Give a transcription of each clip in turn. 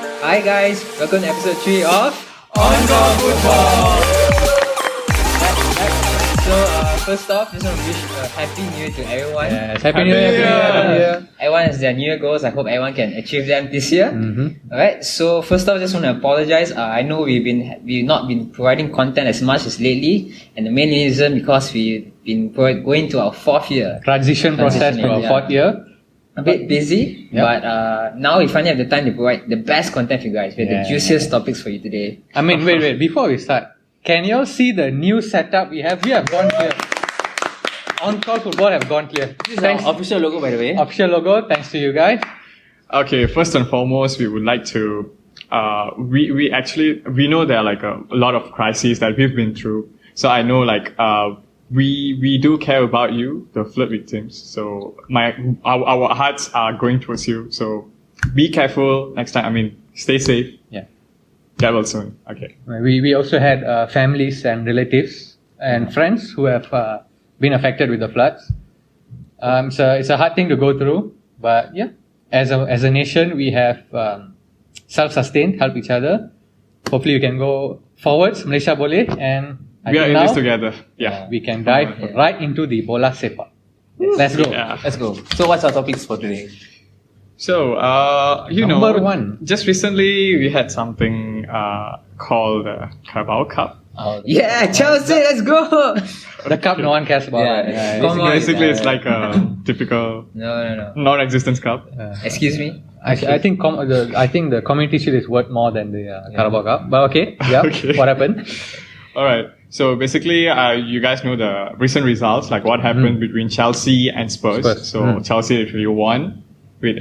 Hi guys, welcome to episode 3 of Encore Football. So first off, just want to wish a happy new year to everyone. Yes, happy New Year. Everyone has their new year goals. I hope everyone can achieve them this year. Alright, so first off, just want to apologize. I know we've not been providing content as much as lately, and the main reason because we've been going to our 4th year. Transition process to our 4th year. A bit busy, but now we finally have the time to provide the best content for you guys. We have the juiciest topics for you today. I mean, wait, before we start, can you all see the new setup we have? We have gone clear. On-call football have gone clear. This is our official logo, by the way. Official logo, thanks to you guys. Okay, first and foremost, we would like to, we know there are like a lot of crises that we've been through. So I know we do care about you, the flood victims. So our hearts are going towards you. So be careful next time. I mean, stay safe. Yeah. Get well soon. Okay. We also had families and relatives and friends who have been affected with the floods. So it's a hard thing to go through, but yeah, as a nation, we have self-sustained, help each other. Hopefully, we can go forwards. Malaysia boleh, and We are in this together. Yeah. we can dive right into the bola sepak. Let's go. Yeah. Let's go. So, what's our topics for today? So, Number one. just recently we had something called the Carabao Cup. Yeah, Chelsea, let's go! The cup no one cares about. Yeah, Come on. Basically, it's like a typical No. non-existence cup. Excuse me? I think the Community Shield is worth more than the Carabao Cup. But okay, yeah. Okay. What happened? All right. So basically, you guys know the recent results, like what happened between Chelsea and Spurs. So Chelsea actually won with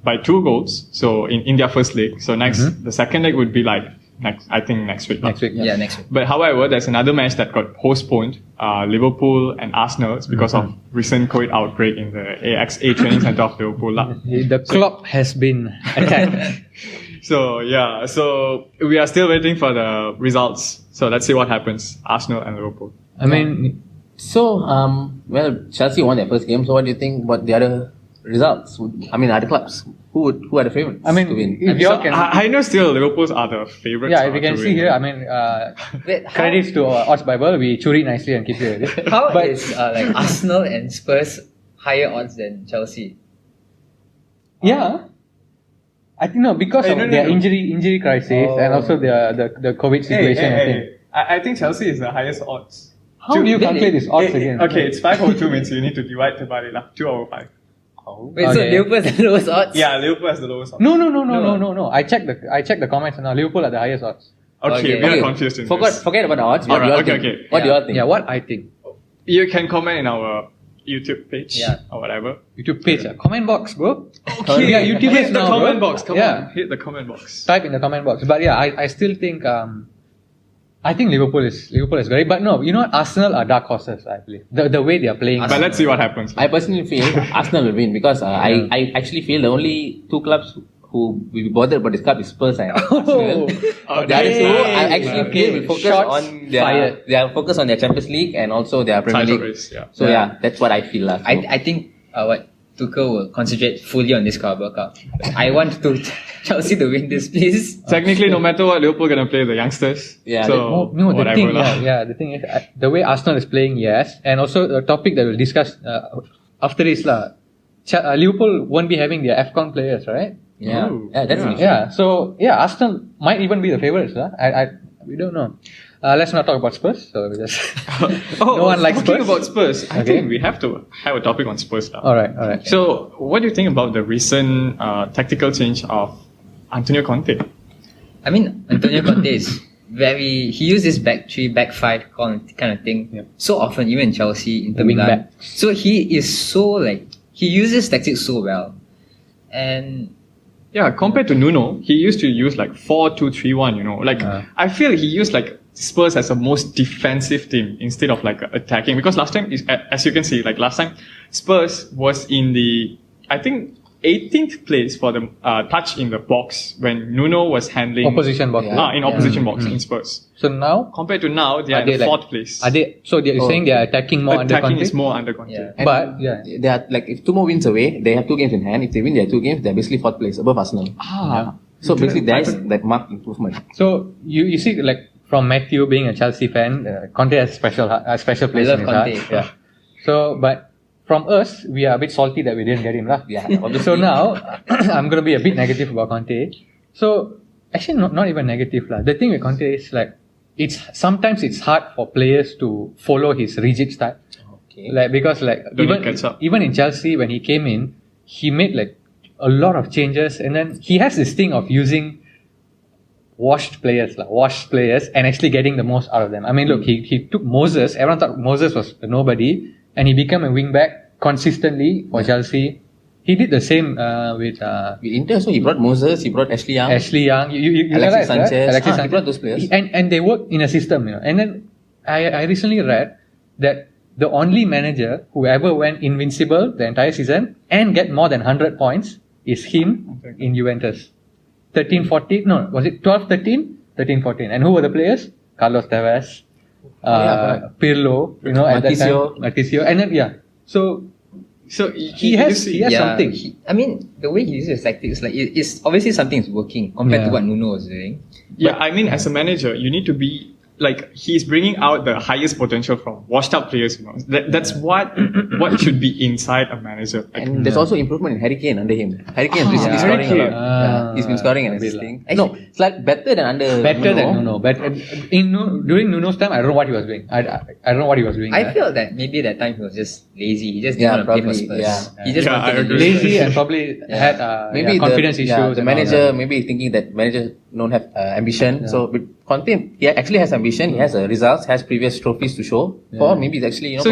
by 2 goals. So in their first leg. So the second leg would be next week. Next week. Yeah, next week. But however, there's another match that got postponed. Liverpool and Arsenal, it's because of recent COVID outbreak in the AXA training center of Liverpool. The club has been attacked. So we are still waiting for the results. So let's see what happens. Arsenal and Liverpool. I mean, So, Chelsea won their first game. So, what do you think about the other results? Other clubs. Who are the favorites I mean, to win? if you all can, I know still Liverpool's are the favorites. yeah, if you can to see win. here, I mean, Wait, credits to Odds Bible, we churi nicely and keep it ready. How But- is Arsenal and Spurs higher odds than Chelsea? Yeah. I think no, because of no, their no. injury crisis and also the COVID situation. I think. I think Chelsea is the highest odds. How do you calculate these odds again? Okay, it's 5 over 2 means you need to divide by 2 over 5. Wait, so Okay. Liverpool is the lowest odds? Yeah, Liverpool has the lowest odds. No. I checked the comments now. Liverpool are the highest odds. Okay, Okay. we are confused in this. Forget about the odds. What Alright, do you all okay, think? okay. What do you all think? Yeah, what I think. You can comment in our YouTube page or whatever. YouTube page, comment box, bro. Okay, Yeah, YouTube hit is the now, comment bro. box. Come Yeah. on, hit the comment box. Type in the comment box. But yeah, I still think I think Liverpool is great. But no, you know what? Arsenal are dark horses, I believe. The way they are playing. But let's see what happens. I personally feel Arsenal will win because I actually feel the only 2 clubs who will be bothered about this cup is Spurs and Arsenal. The other 2, I actually feel will focus Shots on fired. their focus on their Champions League and also their Premier Title League. race, yeah. So yeah, that's what I feel. So. I think Tuchel will concentrate fully on this Carabao Cup. I want Chelsea to win this, please. Technically, no matter what, Liverpool gonna play the youngsters. Yeah, So No, the whatever thing, lah. the thing is, the way Arsenal is playing, yes, and also the topic that we'll discuss after this Liverpool won't be having their AFCON players, right? Yeah, Ooh. definitely. Yeah, so Arsenal might even be the favorites, we don't know. Let's not talk about Spurs. So we just no one likes talking Spurs. about Spurs. I Okay. think we have to have a topic on Spurs now. All right. So, what do you think about the recent tactical change of Antonio Conte? I mean, Antonio Conte is he used this back 3, back 5 kind of thing Yep. so often, even in Chelsea, Inter The wing Milan. back. So he is so he uses tactics so well. And Yeah, compared to Nuno, he used to use 4-2-3-1, you know. I feel he used Spurs as a most defensive team instead of attacking. Because last time, as you can see, last time, Spurs was in the, I think, 18th place for the touch in the box when Nuno was handling Opposition box. in opposition box in Spurs. So now, Compared to now, they are they in the 4th place. are they? So they're saying they are attacking more under Attacking Conte? is more under Conte. Yeah. And But yeah, they are if 2 more wins away, they have 2 games in hand. If they win their 2 games, they're basically 4th place above Arsenal. Ah, So basically, there's that marked improvement. So you see, like from Matthew being a Chelsea fan, Conte has a special place love in his heart. Conte. Yeah. So, but from us, we are a bit salty that we didn't get him, lah. Yeah, So now, I'm gonna be a bit negative about Conte. So actually, not even negative, lah. The thing with Conte is like, sometimes it's hard for players to follow his rigid style. Okay. Like because like even in Chelsea when he came in, he made like a lot of changes, and then he has this thing of using washed players and actually getting the most out of them. I mean, look, he took Moses. Everyone thought Moses was a nobody, and he became a wing back consistently for Chelsea. He did the same with Inter, so he brought Moses, he brought Ashley Young, you Alexis realize that? Sanchez. He brought those players. And they work in a system, you know. And then I recently read that the only manager who ever went invincible the entire season and get more than 100 points is him in Juventus. 13-14, no, was it 12-13? 13-14. And who were the players? Carlos Tevez, Pirlo, you know, at that time, Martisio. And then, so he has something. I mean, the way he uses his tactics, like it's obviously something is working compared to what Nuno was doing. Yeah, I mean, as a manager, you need to be like he's bringing out the highest potential from washed up players. You know, that's what should be inside a manager. Like, and there's also improvement in Harry Kane under him. Harry Kane is recently scoring a lot. He's been scoring and assisting. No, it's like better than Nuno. During Nuno's time, I don't know what he was doing. I don't know what he was doing. I feel that maybe that time he was just lazy. He just didn't want to play for Spurs. He just wanted to be lazy and probably had maybe confidence issues. The manager maybe thinking that managers don't have ambition. So with Conte, he actually has ambition. He has results, has previous trophies to show. Or maybe it's actually so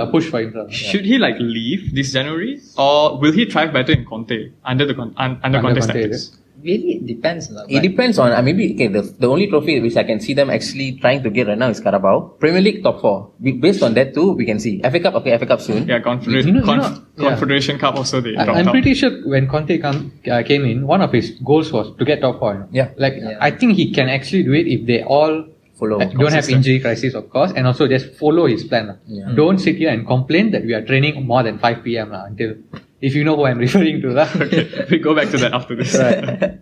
push for him. Should he like leave this January, or will he thrive better in Conte under Conte's tactics? Really, it depends. It depends on maybe the only trophy which I can see them actually trying to get right now is Carabao. Premier League top 4. Based on that too, we can see FA Cup. Okay, FA Cup soon. Yeah, Confederation Cup also they dropped I'm out. pretty sure when Conte came in, one of his goals was to get top 4. You know? I think he can actually do it if they all don't have injury crisis, of course, and also just follow his plan. Don't sit here and complain that we are training more than 5 p.m. Until, if you know who I'm referring to. Okay, we go back to that after this. Right.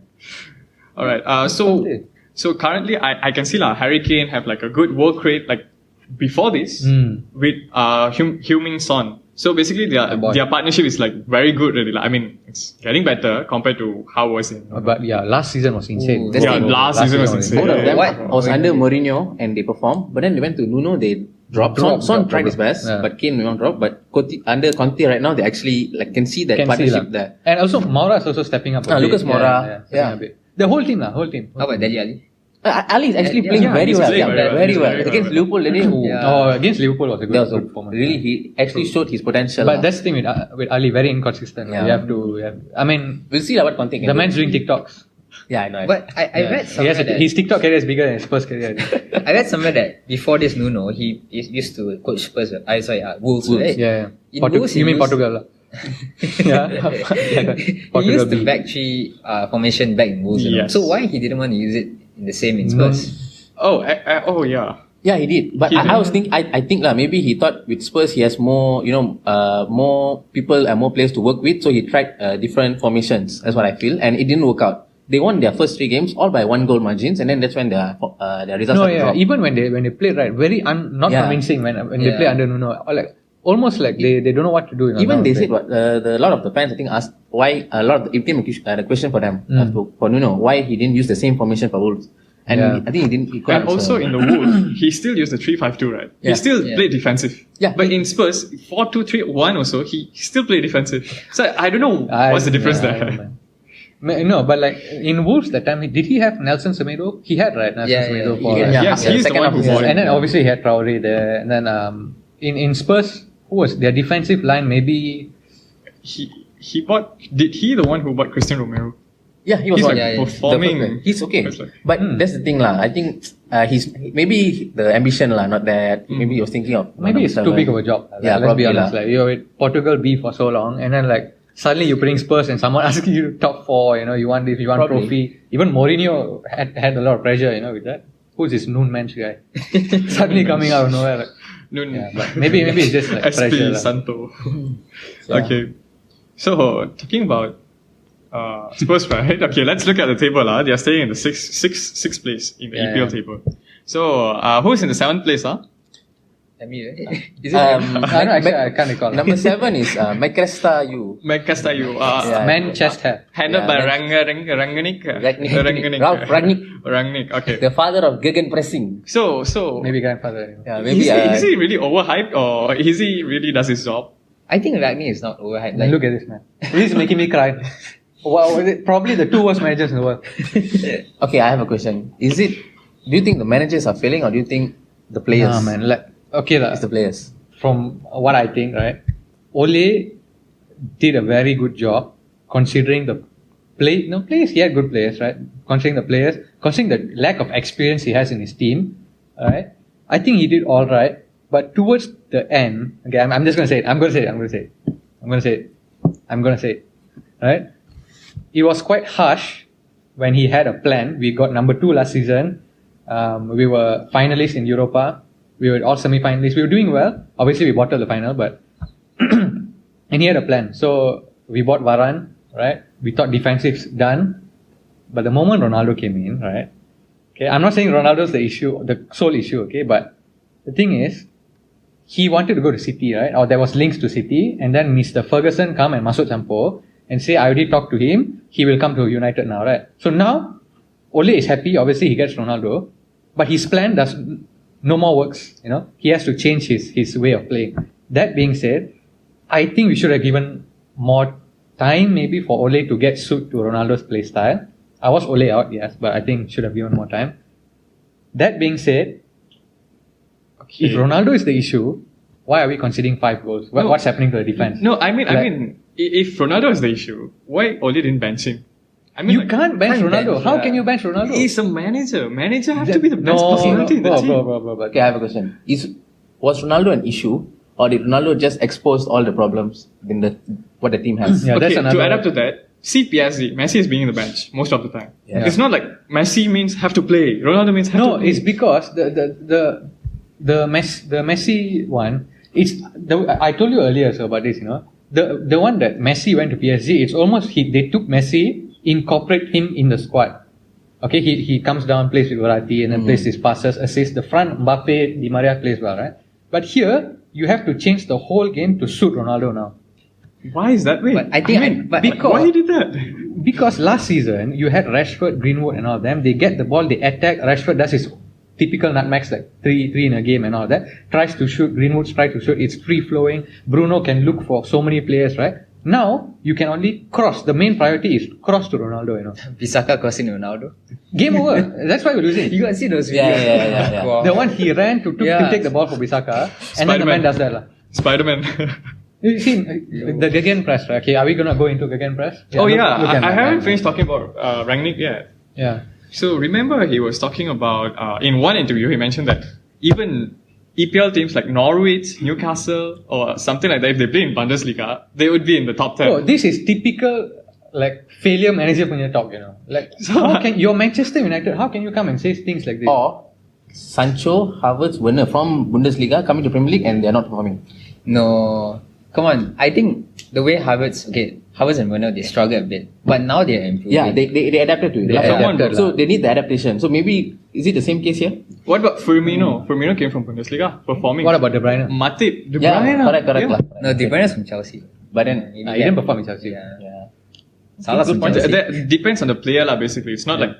All right. So currently, I can see Harry Kane have like a good work rate like before this with Heung-min Son. So basically, their partnership is like very good. Really, I mean, it's getting better compared to how it was in. But last season was insane. Last season was insane. Both of them was under Mourinho and they performed, but then they went to Nuno. They dropped. Son tried his best, but Kane will not drop. But under Conte right now, they actually like can see that partnership there. And also Moura is also stepping up. Lucas Moura, the whole team. How about Dele Alli? Ali is actually playing very well. Very well. Against Liverpool, against Liverpool was a good performance. Really, he actually showed his potential. But that's the thing with Ali, very inconsistent. You have to. I mean, we'll see what Conte can do. The man's doing TikToks. Yeah, I know. But I read somewhere that his TikTok career is bigger than his Spurs career. I read somewhere that before this Nuno, he used to coach Spurs. Wolves, right? Yeah. Wolves, you mean Portugal? He used the back three formation back in Wolves. Yes. So why he didn't want to use it in the same in Spurs? Yeah, he did. But I was thinking, I think maybe he thought with Spurs he has more, more people and more players to work with. So he tried different formations. That's what I feel, and it didn't work out. They won their first 3 games all by 1 goal margins, and then that's when their results dropped. Even when they played right, very not convincing when they play under Nuno. Almost like they don't know what to do. Even they said a lot of the fans I think asked why it became a question for them for Nuno why he didn't use the same formation for Wolves. And I think he didn't. He and also in the Wolves, he still used the 3-5-2, right? Yeah. He still played defensive. Yeah. But in Spurs, 4-2-3-1 also, he still played defensive. So I don't know what's the difference there. No, but like in Wolves that time, did he have Nelson Semedo? He had, right? Nelson Semedo for yes, he's the one who bought it. And then obviously he had Traore there. And then in Spurs, who was their defensive line? Maybe he bought. Did he the one who bought Christian Romero? Yeah, he was performing. He's okay, but that's the thing I think he's maybe the ambition not that. Maybe he was thinking of maybe it's too big of a job. Let's be honest. Like you're with Portugal B for so long, and then like suddenly you bring Spurs and someone asking you to top 4. You want this, you want trophy. Even Mourinho had a lot of pressure. With that. Who's this Noon Mensch guy? Suddenly coming out of nowhere. Like, but maybe it's just like SP pressure. Santo. Okay, so talking about Spurs, right? Okay, let's look at the table. They are staying in the sixth place in the EPL table. So, who's in the 7th place? Is it? No, actually, I can't recall. Number 7 is Manchester U. Manchester U. Manchester. Handled by Rangnick. Rangnick. Okay. The father of gegenpressing. So Maybe grandfather. Yeah, maybe. Is he really overhyped, or is he really does his job? I think Ragni is not overhyped. Like, look at this man. He's making me cry. Wow, probably the 2 worst managers in the world. Okay, I have a question. Do you think the managers are failing, or do you think the players? Nah, man. It's the players. From what I think, right? Ole did a very good job considering the players. He had good players, right? Considering the lack of experience he has in his team, right? I think he did all right. But towards the end, okay, I'm just going to say it. I'm going to say it. Right? It was quite harsh when he had a plan. We got number 2 last season. We were finalists in Europa. We were all semi-finalists. We were doing well. Obviously, we bottled the final, but and he had a plan. So we bought Varane, right? We thought defensive's done. But the moment Ronaldo came in, right? Okay, I'm not saying Ronaldo's the issue, the sole issue, okay? But the thing is, he wanted to go to City, right? Or there was links to City, and then Mr. Ferguson come and Masuk Campur and say, I already talked to him, he will come to United now, right? So now, Ole is happy, obviously he gets Ronaldo, but his plan does no more works, He has to change his way of playing. That being said, I think we should have given more time maybe for Ole to get suit to Ronaldo's play style. I was Ole out, yes, but I think should have given more time. That being said, if Ronaldo is the issue, why are we conceding 5 goals? What's happening to the defense? No, I mean, if Ronaldo is the issue, why Ole didn't bench him? I mean, you can't bench Ronaldo. How can you bench Ronaldo? He's a manager. Manager have to be the best personality in the team. Bro. Okay, I have a question. Was Ronaldo an issue, or did Ronaldo just expose all the problems in what the team has? Yeah, okay, to add up to that, see PSG, Messi is being in the bench most of the time. Yeah. It's not like Messi means have to play, Ronaldo means have to play. No, it's because the Messi one, I told you earlier about this, the one that Messi went to PSG, it's almost they took Messi, incorporate him in the squad. Okay, he comes down, plays with Verratti, and then plays his passes, assists. The front, Mbappe, Di Maria plays well, right? But here, you have to change the whole game to suit Ronaldo now. Why is that way? But I think why he did that? Because last season, you had Rashford, Greenwood and all of them. They get the ball, they attack. Rashford does his typical nutmegs, like three in a game and all that. Tries to shoot, Greenwood tries to shoot. It's free-flowing. Bruno can look for so many players, right? Now, you can only cross. The main priority is cross to Ronaldo, Bissaka crossing Ronaldo. Game over. That's why we're losing. You got to see those videos. Yeah. Wow. The one he ran to take the ball for Bissaka, and then the man does that. Spider-Man. You see, the Gegenpress, right? Okay, are we going to go into Gegenpress? I haven't finished talking about Rangnick yet. Yeah. So remember he was talking about, in one interview he mentioned that even EPL teams like Norwich, Newcastle or something like that, if they play in Bundesliga, they would be in the top 10. Oh, this is typical failure manager punya talk, how can you're Manchester United, how can you come and say things like this? Or Sancho, Havertz, Werner from Bundesliga coming to Premier League and they're not performing. No. Come on. I think the way Havertz and Werner, they struggle a bit. But now they're improving. Yeah, they adapted to it. So they need the adaptation. So maybe, is it the same case here? What about Firmino? Firmino came from Bundesliga, performing. What about De Bruyne? Matip, De Bruyne. Yeah, correct. Yeah. No, De Bruyne is from Chelsea. But then, he didn't perform in Chelsea. Yeah. Salah's Good from point. Chelsea. That depends on the player, basically. It's not like,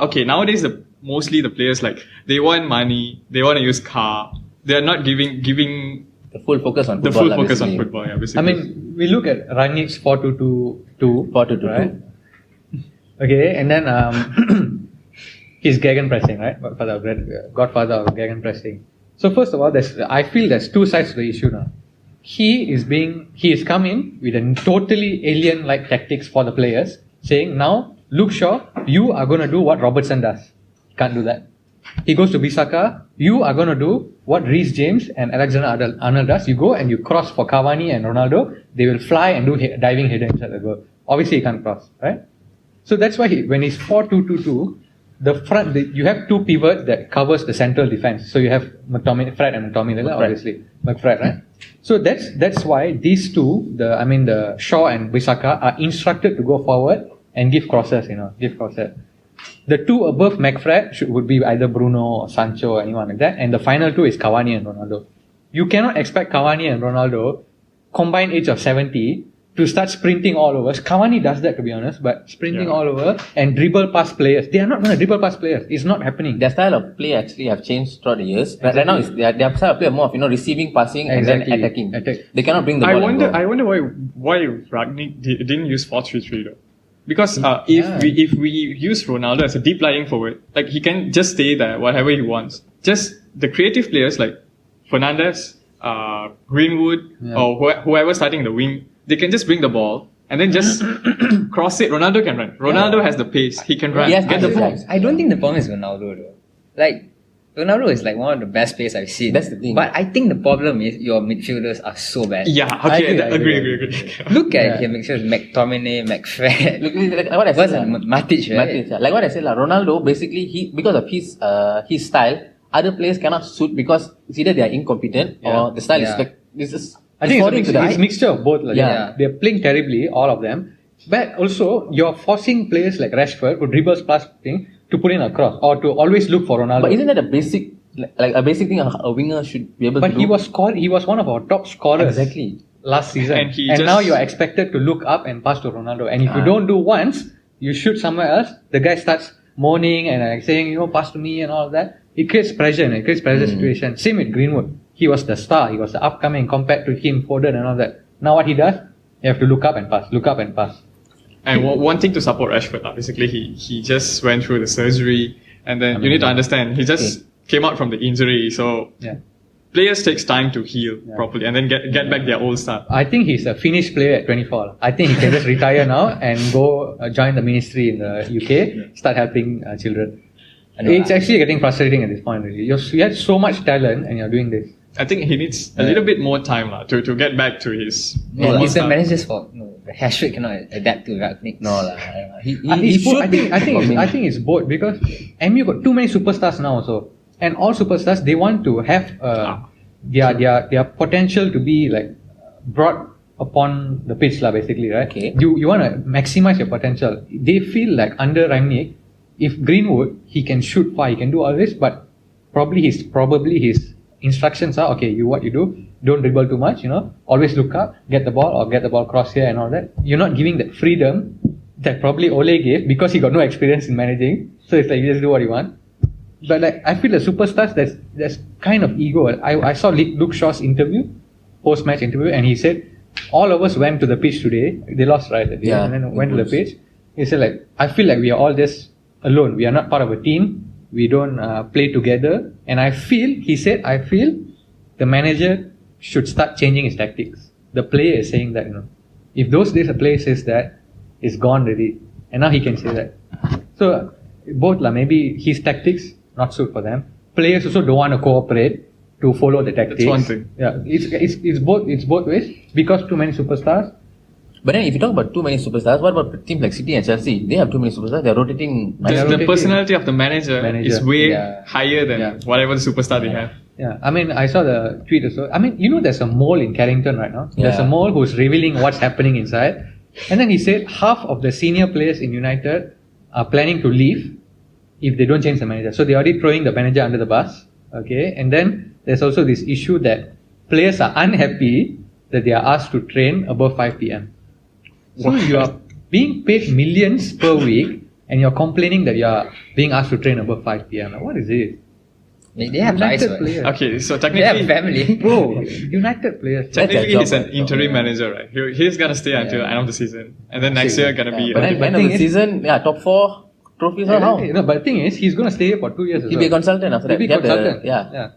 okay, nowadays, mostly the players, they want money, they want to use car, they're not giving the full focus on football. The full focus on football, yeah, basically. I mean, we look at Rangnick's 4-2-2, 4-2-2, right? Okay, and then he's gegenpressing, right? Godfather of gegenpressing. So first of all, I feel there's 2 sides to the issue now. He is come in with a totally alien-like tactics for the players, saying, now, Luke Shaw, you are going to do what Robertson does. Can't do that. He goes to Bissaka, you are going to do what Reece James and Alexander Arnold does. You go and you cross for Cavani and Ronaldo. They will fly and do diving header inside the goal. Obviously, he can't cross, right? So that's why when he's 4-2-2-2, the front, you have two pivots that covers the central defense. So you have Fred and McTominay, obviously. McFred, right? So that's why these two, the Shaw and Bissaka, are instructed to go forward and give crosses, give crosses. The two above McFred would be either Bruno or Sancho or anyone like that. And the final two is Cavani and Ronaldo. You cannot expect Cavani and Ronaldo, combined age of 70, to start sprinting all over. Cavani does that, to be honest, but sprinting all over and dribble past players. They are not going to dribble past players. It's not happening. Their style of play actually have changed throughout the years. Exactly. Right now, their style of play are more of receiving, passing, and then attacking. They cannot bring the ball. I wonder why Rangnick didn't use 4-3-3 though. Because if we use Ronaldo as a deep lying forward, like he can just stay there whatever he wants. Just the creative players like Fernandes, Greenwood, or whoever starting in the wing, they can just bring the ball and then just cross it. Ronaldo can run. Ronaldo has the pace. He can run. Yes, get the ball. I don't think the problem is Ronaldo though. Like, Ronaldo is like one of the best players I've seen. That's the thing. But I think the problem is your midfielders are so bad. Yeah, okay, agree. Look at your midfielders, McTominay, McFred. Like what I said, Matic, right? Like what I said, Ronaldo, basically, because of his style, other players cannot suit because it's either they are incompetent or the style is like, this is... I think it's a mixture of both. Like, they're playing terribly, all of them. But also, you're forcing players like Rashford, who dribbles past thing, to put in a cross or to always look for Ronaldo. But isn't that a basic thing a winger should be able to do? But he was one of our top scorers. Exactly. Last season. And now you're expected to look up and pass to Ronaldo. And if you don't do once, you shoot somewhere else, the guy starts moaning and saying, pass to me and all of that. It creates pressure and it creates pressure situation. Same with Greenwood. He was the star. He was the upcoming compared to him, Foden and all that. Now what he does, you have to look up and pass. And one thing to support Rashford, basically he just went through the surgery, and then you need to understand he just came out from the injury, so players takes time to heal properly and then get back their old start. I think he's a finished player at 24. I think he can just retire now and go join the ministry in the UK, start helping children. It's actually getting frustrating at this point. Really, you had so much talent and you're doing this. I think he needs a little bit more time to get back to his. It's the manager's fault. No, Rashford cannot adapt to Rangnick. No lah. He should. I think it's both because MU got too many superstars now also, and all superstars they want to have their potential to be like brought upon the pitch lah, basically, right? Okay. You want to maximize your potential. They feel like under Rangnick, if Greenwood he can shoot far, he can do all this, but probably his instructions are what you do, don't dribble too much, always look up, get the ball cross here and all that. You're not giving that freedom that probably Ole gave because he got no experience in managing, so it's like you just do what you want. But like I feel the superstars, there's kind of ego. I saw Luke Shaw's post-match interview, and he said all of us went to the pitch today. They lost, right? And then went to the pitch. He said like, I feel like we are all just alone. We are not part of a team. We don't play together, and I feel the manager should start changing his tactics. The player is saying that, if those days a player says that, it's gone already, and now he can say that. So both maybe his tactics not suit for them. Players also don't want to cooperate to follow the tactics. That's one thing. Yeah, it's both ways because too many superstars. But then if you talk about too many superstars, what about teams like City and Chelsea? They have too many superstars. They're rotating. The personality of the manager is way higher than whatever the superstar they have. Yeah, I mean, I saw the tweet also. I mean, there's a mole in Carrington right now. There's a mole who's revealing what's happening inside. And then he said half of the senior players in United are planning to leave if they don't change the manager. So they're already throwing the manager under the bus. Okay, and then there's also this issue that players are unhappy that they are asked to train above 5 p.m. So you are being paid millions per week and you're complaining that you are being asked to train above 5 p.m. What is it? They have United players. Okay, so technically... They have family. Bro, United players. Technically, he's an interim manager, right? He's gonna stay until end of the season. And then next year, gonna be... But then end of the season, top 4 trophies or how? No, but the thing is, he's gonna stay here for 2 years. He'll be a consultant after that. He'll be a consultant.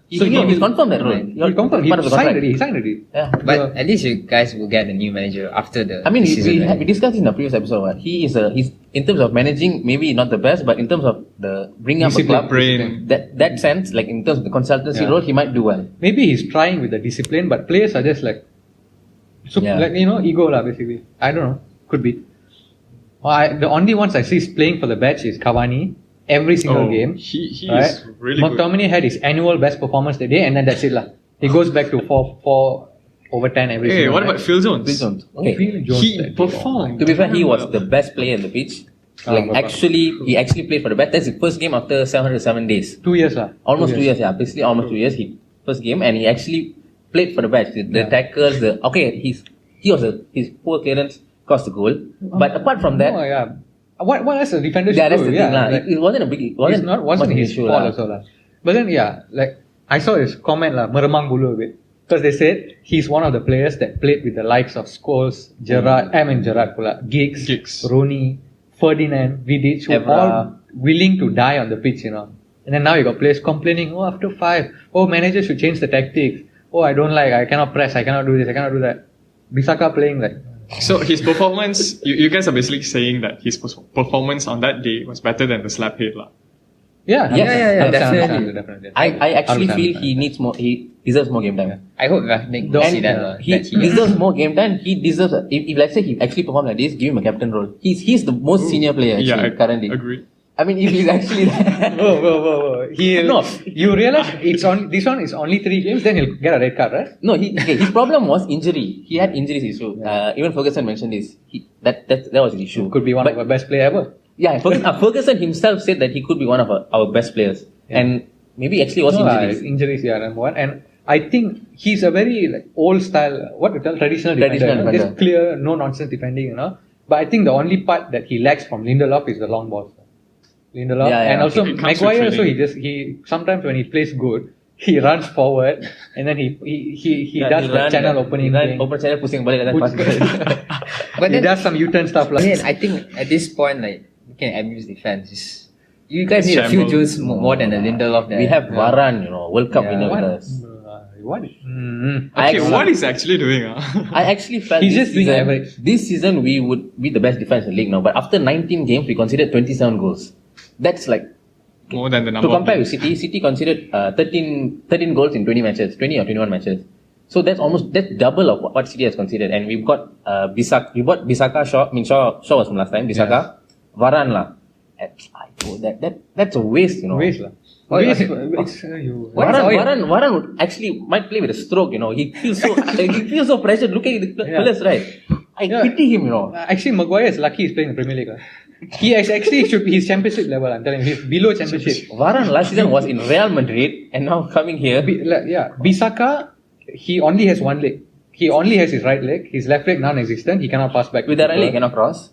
He's confirmed that role. He'll confirm. He signed already. Yeah. But at least you guys will get a new manager after the season. We discussed in the previous episode, right? He's in terms of managing, maybe not the best, but in terms of the bringing up a club, that sense, like in terms of the consultancy role, he might do well. Maybe he's trying with the discipline, but players are just like, ego lah, basically. I don't know. Could be. The only ones I see is playing for the batch is Cavani every single Oh, game. he right? is really good. McTominay had his annual best performance that day, and then that's it lah. He goes back to 4 over 10 every Hey, single what night. about Phil Jones? Phil Jones. Okay. Phil Jones He that day, performed. To be fair, he was well. the best player in the pitch. Like but- he actually played for the best. That's his first game after 707 days. 2 years lah. Almost 2 years, yeah. Basically almost 2 years. First game, and he actually played for the best. The tackles, his poor clearance cost the goal. But apart from that, Oh, yeah. What else a defender should yeah, that's do? the thing lah. like, It wasn't a big. It wasn't wasn't much of an his issue fault lah. also lah. But then like I saw his comment lah, meremang bulu a bit. Because they said he's one of the players that played with the likes of Scholes, Gerrard, Giggs, Rooney, Ferdinand, Vidic, who Evra. all willing to die on the pitch, And then now you got players complaining, after 5, manager should change the tactics. I don't like, I cannot press, I cannot do this, I cannot do that. Bisaka playing like, So his performance, you guys are basically saying that his performance on that day was better than the slap hit lah. yeah, Yes, definitely. I actually feel he needs more. He deserves more game time. I hope Rangnick Don't- see that. He deserves more game time. He deserves. If let's say he actually performed like this, give him a captain role. He's the most senior player actually currently. Agree. I mean, if he's actually Whoa. No. You realize this one is only 3 games, then he'll get a red card, right? no, his problem was injury. He had injuries issue. Even Ferguson mentioned this. That was his issue. Could be one of our best player ever. Yeah, Ferguson himself said that he could be one of our best players, and maybe actually was injuries. Injuries, number one. And I think he's a very old style, what we call traditional Traditional defender. defender. Just clear, no nonsense defending, But I think the only part that he lacks from Lindelof is the long balls. Lindelof, Yeah, and also it comes to Maguire. Also, training. he sometimes when he plays good, he runs forward and then he does the channel opening thing. Open channel, pusing balik dan Push- pass. But he then, does some U-turn stuff like. I think at this point, like, you can abuse defense. You guys need a few Shambles. joules more than the Lindelof. We have Varane, World Cup Yeah. winner with What? us. What? Okay, what is he actually doing? I actually felt He's this just doing season, average. this season we would be the best defense in the league now. But after 19 games, we considered 27 goals. That's like, More than the number to of compare with games. City considered 13 goals in 20 matches, 20 or 21 matches. So that's double of what City has considered. And we've got we bought Bisaka, Shaw was from last time, Bisaka, Varane lah. That's a waste, Waste lah. Oh, Waste. yeah. Varane would actually might play with a stroke, He feels so pressured looking at the players, right? I pity him, Actually, Maguire is lucky he's playing the Premier League. He actually should be his championship level. I'm telling you, he's below championship. Varane last season was in Real Madrid and now coming here. Bisaka, he only has one leg. He only has his right leg. His left leg non-existent. He cannot pass back. With the right leg, cannot cross.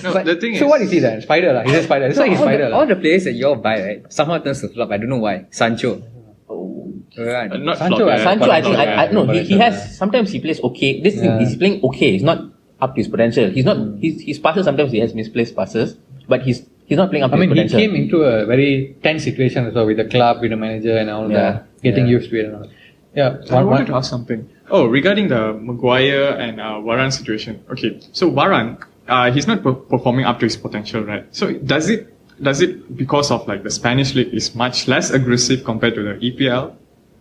No, the thing So is, what is he then? Spider lah. He's a spider. That's why he's spider all lah. the players that you all buy, right, somehow turns to flop. I don't know why. Sancho. Right. not Sancho, flop, yeah. Sancho, I think, Yeah, no, he has, sometimes he plays okay. This thing, he's playing okay. He's not up to his potential. He's not, his passes, sometimes he has misplaced passes, but he's not playing up to I mean, his he potential. came into a very tense situation also with the club, with the manager and all that. Getting used to it and all. Yeah. I wanted to ask something. Oh, regarding the Maguire and Varane situation. Okay, so Varane, he's not performing up to his potential, right? So does it because of like the Spanish league is much less aggressive compared to the EPL,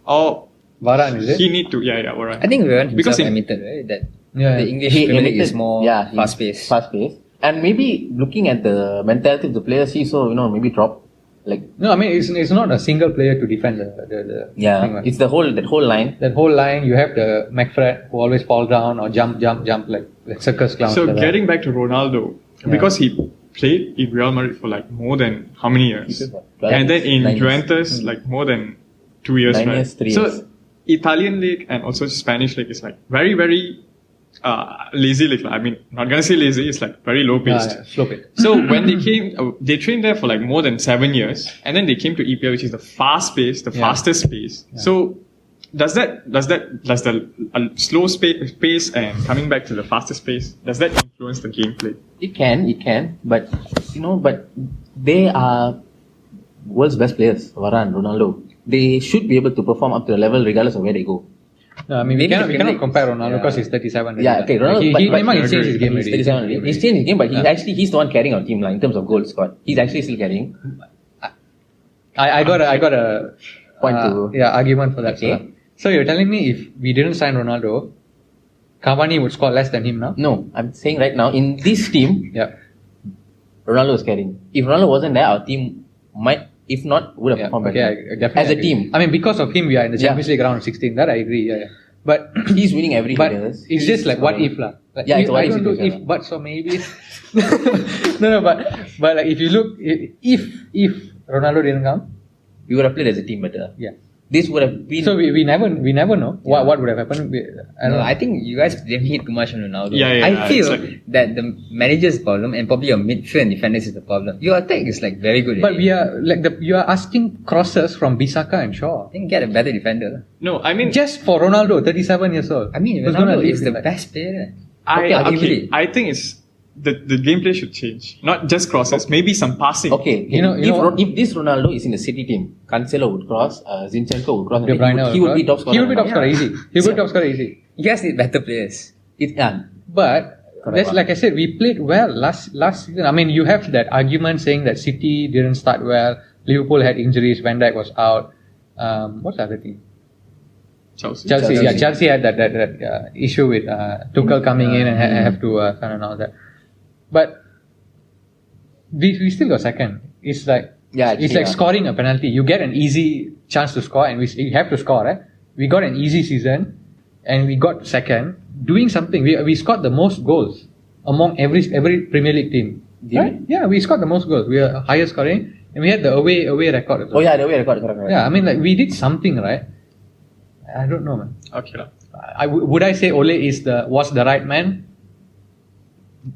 or Varane, is it? he need to Varane? I think Varane Because himself in- admitted, right, that Yeah. the English He Premier League is admitted- more he's fast-paced. Fast-paced. And maybe looking at the mentality of the players, he so, maybe drop. Like, No, I mean, it's not a single player to defend the thing, right? it's that whole line. That whole line, you have the McFred who always fall down or jump like circus clowns. So like that. getting back to Ronaldo, because he played in Real Madrid for like more than how many years? He played for 12 And then in 9 years. Juventus, like more than 2 years, 9 right? years, 3 so years. Italian league and also Spanish league is like very, very lazy league. I mean, not gonna say lazy, it's like very low paced. slow pace. So when they came, they trained there for like more than 7 years, and then they came to EPL, which is the fast pace, the fastest pace. So does the slow pace and coming back to the fastest pace, does that influence the gameplay? It can, but but they are world's best players, Varane, Ronaldo. They should be able to perform up to the level regardless of where they go. No, I mean, we cannot compare Ronaldo because he's 37. Yeah, okay, Ronaldo. He's changed his game He's already. 37 already. He's changed his game, but he's the one carrying our team in terms of goals scored. He's actually still carrying. I got a Point to- argument for that. Okay. So you're telling me if we didn't sign Ronaldo, Cavani would score less than him now? No, I'm saying right now in this team, Yeah. Ronaldo is carrying. If Ronaldo wasn't there, our team might, if not, would have performed better. I definitely As a agree. team. I mean, because of him, we are in the Yeah. Champions League round of 16. That I agree. Yeah. But He's winning every but headers. it's just like what if lah. Like, Yeah, it's a what I if don't do situation, if, but so maybe. no, but like if you look, if Ronaldo didn't come, We would have played as a team better. yeah. This would have been. So we never know what would have happened. I don't No, know. I think you guys didn't hit too much on Ronaldo. Yeah, I feel exactly. that the manager's problem and probably your midfield and defenders is the problem. Your attack is like very good. But already. we are like you are asking crosses from Bisaka and Shaw Then get a better defender. No, I mean, just for Ronaldo, 37 years old. I mean, Who's gonna Ronaldo leave is the him like- best player. I arguably. think it's the gameplay should change. Not just crosses, maybe some passing. Okay, You know if this Ronaldo is in the City team, Cancelo would cross, Zinchenko would cross, De and Bruyne he would be top scorer. He will be top scorer Yeah. easy. He will be top scorer easy. You guys need better players. But that's like I said, we played well last season. I mean, you have that argument saying that City didn't start well. Liverpool had injuries. Van Dijk was out. What's the other team? Chelsea. Chelsea had that issue with Tuchel coming in and have to and all that. But we still got second. It's like it's like scoring a penalty. You get an easy chance to score, and you have to score. Right? We got an easy season, and we got second. Doing something, we scored the most goals among every Premier League team. Right? Yeah, we scored the most goals. We are higher scoring, and we had the away record. As well. Oh yeah, the away record. Correct. Yeah, I mean, like we did something, right? I don't know, man. Okay. lah. Would I say Ole was the right man?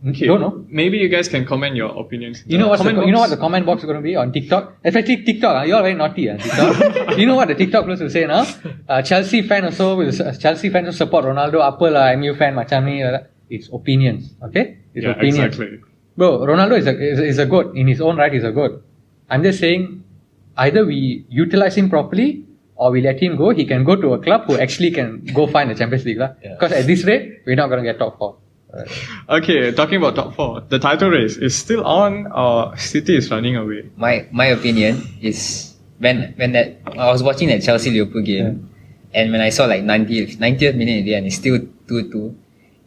Okay. Don't know. Maybe you guys can comment your opinions. You know what Comment the comment box is going to be on TikTok? Especially TikTok. You are very naughty. TikTok. You know what the TikTok players will say now? Chelsea fan also will support Ronaldo. Apa lah MU fan macam ni. It's opinions. Okay? It's Yeah, opinions. exactly. Bro, Ronaldo is a goat. In his own right, he's a goat. I'm just saying, either we utilize him properly or we let him go. He can go to a club who actually can go find the Champions League. Because at this rate, we're not going to get top 4. Okay, talking about top 4, the title race is still on, or City is running away? My opinion is when that I was watching that Chelsea Liverpool game, and when I saw like 90th minute at the end, it's still 2-2.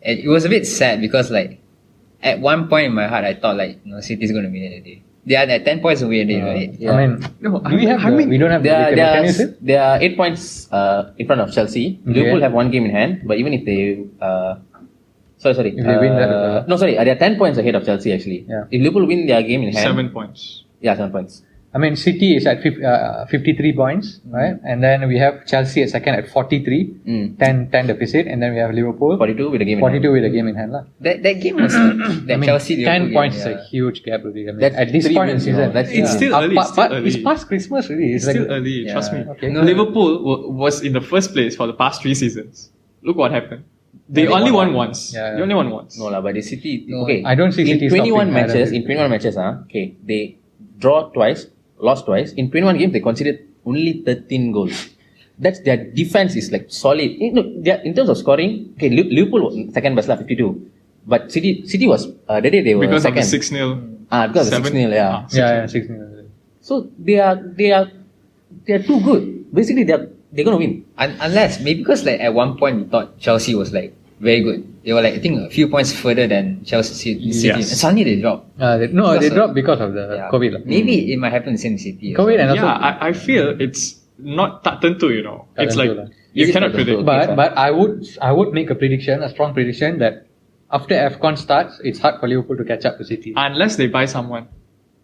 And it was a bit sad because like at one point in my heart I thought like City's going to win it today. They are at 10 points away already, right? Yeah. I mean, No, we don't have can you say? There are 8 points in front of Chelsea. Okay. Liverpool have 1 game in hand, but even if they sorry. If they win that, they are 10 points ahead of Chelsea actually. Yeah. If Liverpool win their game in hand, 7 points. Yeah, 7 points. I mean, City is at 53 points, right? And then we have Chelsea at second at 43, 10 deficit, and then we have Liverpool 42 with a game in 42 hand. with a game in hand. That game was like, that Chelsea Liverpool 10 points game, is yeah. a huge gap. Really. I mean, That's at this 3 point in wins, season, no, that's- It's still early, it's still early. It's past Christmas really. It's still early, Yeah. trust me. Okay. No, Liverpool was in the first place for the past 3 seasons. Look what happened. They only won once. Yeah. They only won once. No, but the City. No, okay, I don't see in City 21 stopping. I don't matches. think. In 21 matches, okay, they draw twice, lost twice. In 21 games, they conceded only 13 goals. That's their defense is like solid. In terms of scoring, okay, Liverpool was second best, 52. But City was the day they were Because second. of the 6-0. Because of the 6-0, yeah. Yeah, 16. So they are too good. Basically, they're gonna win. Unless maybe because like at one point we thought Chelsea was like very good. They were like I think a few points further than Chelsea City. Yes. And suddenly they dropped. They Because of- dropped because of the Yeah. COVID. lah. Maybe it might happen in the same City. as COVID well. and also. Yeah, I feel it's not tak tentu, It's like, tentu lah. you Is it cannot tak tentu? predict. But I would make a strong prediction that after AFCON starts, it's hard for Liverpool to catch up to City. Unless they buy someone.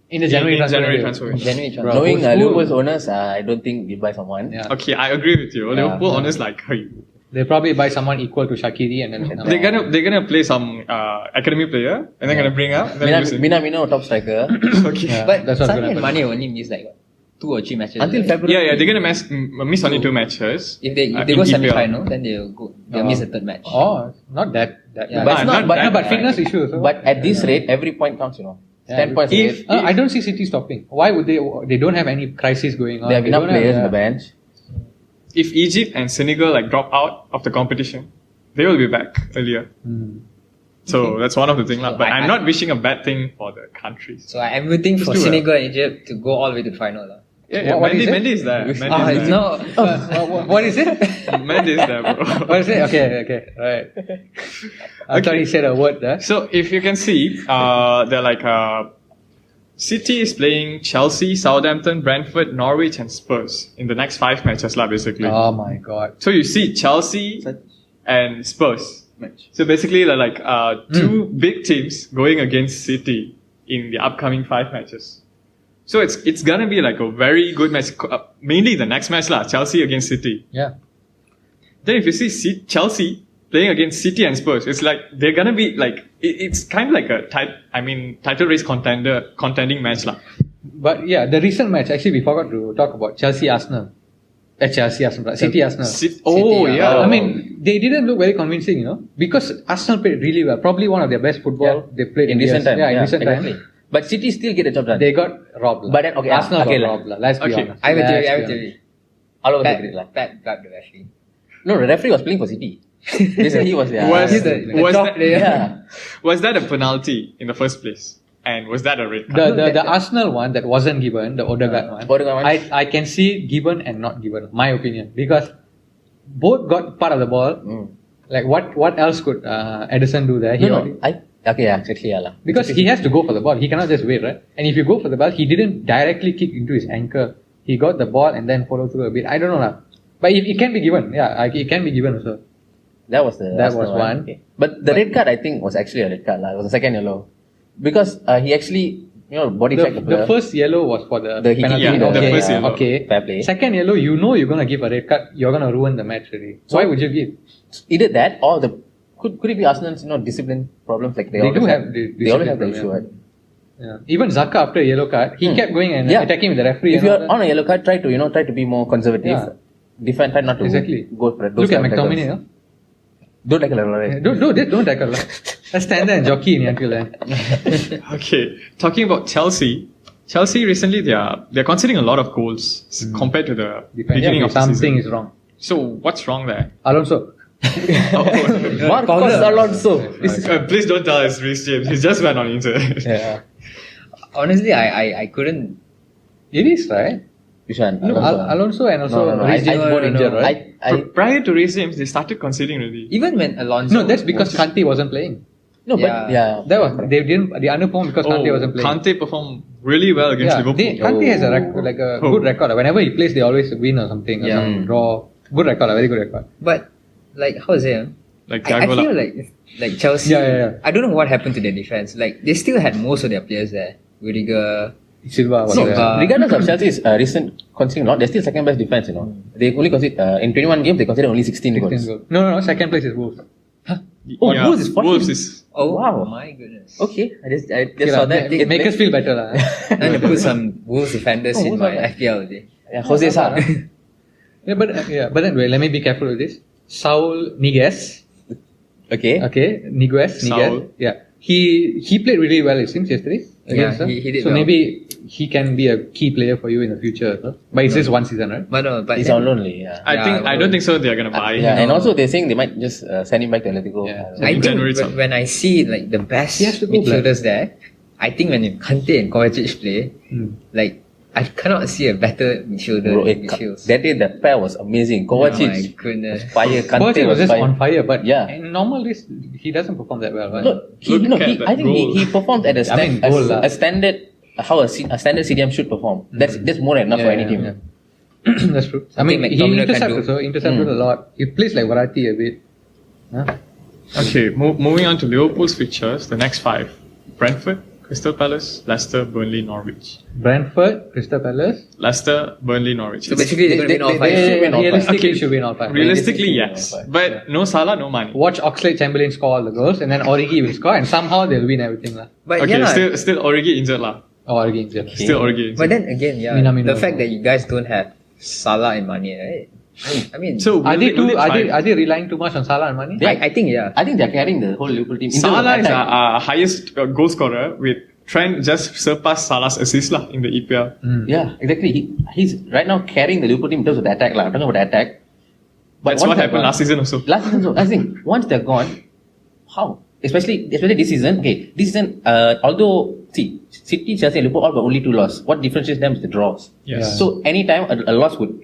In the January transfer. January window. transfer window. January transfer. Bro, Knowing who's- Liverpool's owners, I don't think they buy someone. Yeah. Okay, I agree with you. Liverpool owners like, hey, They probably buy someone equal to Shaqiri and then they're gonna play some academy player and they're gonna bring up. And then use it. Minamino, top striker. Okay. Yeah. But That's what's Sunny gonna and happen. Mane only miss like 2 or 3 matches. Until right? February. Yeah, they're gonna miss only 2 matches. If they in go EPL. semi-final, then they'll miss the third match. Oh, not that. Yeah. But it's not, not that but bad. fitness issues. So. But at this rate, every point counts, It's 10 points If- ahead. I don't see City stopping. Why would they? They don't have any crisis going on. They have enough don't players on have- the bench. If Egypt and Senegal drop out of the competition, they will be back earlier. So that's one of the things. So But I- I'm not wishing a bad thing for the countries. So I'm rooting for do Senegal and Egypt to go all the way to the final. lah. Yeah, What is it? Mendy is there. Mendy Ah, is it's there. no. What is it? Mendy is there, bro. What is it? Okay, right. I thought he said a word there. So if you can see, they're like City is playing Chelsea, Southampton, Brentford, Norwich, and Spurs in the next 5 matches, basically. Oh my god. So you see Chelsea and Spurs. So basically, two big teams going against City in the upcoming 5 matches. So it's gonna be like a very good match. Mainly the next match, Chelsea against City. Yeah. Then if you see Chelsea playing against City and Spurs, it's like they're gonna be like it's kind of like a title race contending match, But yeah, the recent match, actually we forgot to talk about Chelsea Arsenal. City Arsenal. Yeah. I mean, they didn't look very convincing, because Arsenal played really well. Probably one of their best football they played in recent time. Yeah, in recent exactly. time. But City still get the job done. They got robbed. But then, okay, Arsenal okay, got robbed. Let's be honest. I will tell you. All over the Pat, grid. Pat grabbed the referee. No, the referee was playing for City. They said he was there. Was that a penalty in the first place? And was that a red card? The Arsenal one that wasn't given, the Odegaard one, I can see given and not given, my opinion, because both got part of the ball. Like what else could Edison do there? Exactly. Because he has to go for the ball. He cannot just wait, right? And if you go for the ball, he didn't directly kick into his ankle. He got the ball and then followed through a bit. I don't know. But it can be given. Yeah, it can be given also. That was one. Okay. But the red card, I think, was actually a red card. It was a second yellow. Because he actually, body checked the player. The first yellow was for the penalty. The first yellow. Okay. Fair play. Second yellow, you're going to give a red card. You're going to ruin the match already. So why would you give? Either that or could it be Arsenal's discipline problems like they always have the issue, right? Yeah. Even Xhaka after a yellow card, he kept going and attacking with the referee. If you're on a yellow card, try to be more conservative. Yeah. Defend, try not to go for it. Look at McTominay. Don't tackle her. Don't tackle her. Let's stand there and jockey until then. Okay, talking about Chelsea. Chelsea recently they're conceding a lot of goals compared to the beginning of the season. Something is wrong. So what's wrong there? Alonso. Marcos Alonso. Please don't tell us Reece James. He just went on injured. Yeah. Honestly, I couldn't. It is, right? Which one? No, Alonso and also Reece James both injured, right? Prior to Reece James, they started conceding already. Even when Alonso. No, that's because Conte wasn't playing. No, but that was they underperformed because Conte wasn't playing. Conte performed really well against Liverpool. Conte has a good record. Whenever he plays, they always win or something. Or some draw. Good record, a very good record. But how is it? I feel like Chelsea. I don't know what happened to their defense. Like they still had most of their players there. Rudiger, Silva was there. Regardless of Chelsea's recent conceding lot, they're still second best defense. They only conceded in 21 games. They conceded only 16 goals. No. Second place is Wolves. Wolves is 14. Wolves is. Oh wow! My goodness. Okay, I just saw that. It makes us feel better, And they put some Wolves defenders in my FPL. Jose Sa. But then wait, let me be careful with this. Saul Niguez. Okay. Niguez. Yeah. He played really well, it seems, yesterday. He did so well. maybe he can be a key player for you in the future. Huh? But it's just one season, right? But he's on loan only. Yeah. I don't think so. They're gonna buy him. And also they're saying they might just send him back to Atletico. I think when I see like the best midfielders there, I think when Conte and Kovacic play, like I cannot see a better midfielder. That day the pair was amazing. Kovacic, my goodness, fire. Kovacic was just on fire, but in normal days he doesn't perform that well. Right? No, I think he performed at a standard. How a standard CDM should perform. That's more than enough for any team. Yeah. That's true. I mean, he intercepted a lot. He plays like variety a bit. Huh? Okay, moving on to Liverpool's fixtures. The next 5: Brentford, Crystal Palace, Leicester, Burnley, Norwich. Brentford, Crystal Palace, Leicester, Burnley, Norwich. So basically, they're going to win all 5. Realistically, should win all 5. Realistically, yes. But no Salah, no money. Watch Oxlade-Chamberlain score all the goals, and then Origi will score, and somehow they'll win everything. But still Origi injured lah. Origi injured. Still Origi injured. But then again, the fact that you guys don't have Salah and Mane, right? I mean, so are they relying too much on Salah and Mane? I think I think they're carrying the whole Liverpool team. Salah is our highest goal scorer with Trent just surpassed Salah's assist in the EPL. Yeah, exactly. He's right now carrying the Liverpool team in terms of the attack. I'm talking about the attack. But that's what happened last season also. I think once they're gone, how? Especially this season. Okay, this season, although City, Chelsea, and Liverpool all but only 2 losses. What differentiates them is the draws. Yes. So anytime a loss would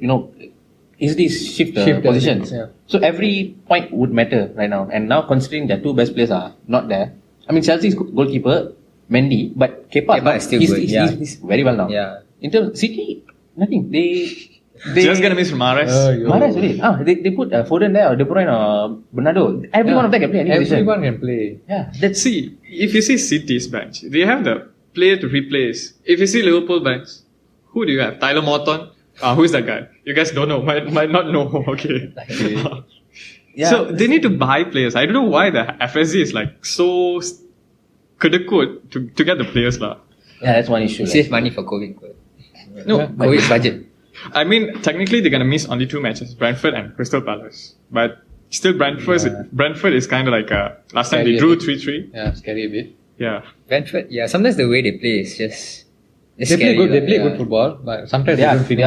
easily shift positions. Yeah. So every point would matter right now. And now considering their 2 best players are not there, I mean Chelsea's goalkeeper Mendy, but Kepa is still good, yeah. he's very well now. Yeah. In terms of City, nothing. They Just gonna miss Mahrez. Mahrez really. They put Foden there or De Bruyne or Bernardo. Every one of them can play any position. Everyone can play. Yeah. See, if you see City's bench, they have the player to replace. If you see Liverpool bench, who do you have? Tyler Morton? Who's that guy? You guys don't know. Might not know. Okay. Yeah. So they need to buy players. I don't know why the FSG is like so could to get the players lah. Yeah, that's one issue. Save money for COVID. No, COVID budget. I mean technically they're gonna miss only 2 matches, Brentford and Crystal Palace. But still Brentford is kind of like last time they drew 3-3. Yeah, scary a bit. Yeah. Brentford, yeah. Sometimes the way they play is just. They play good. They play good football, but sometimes they don't finish.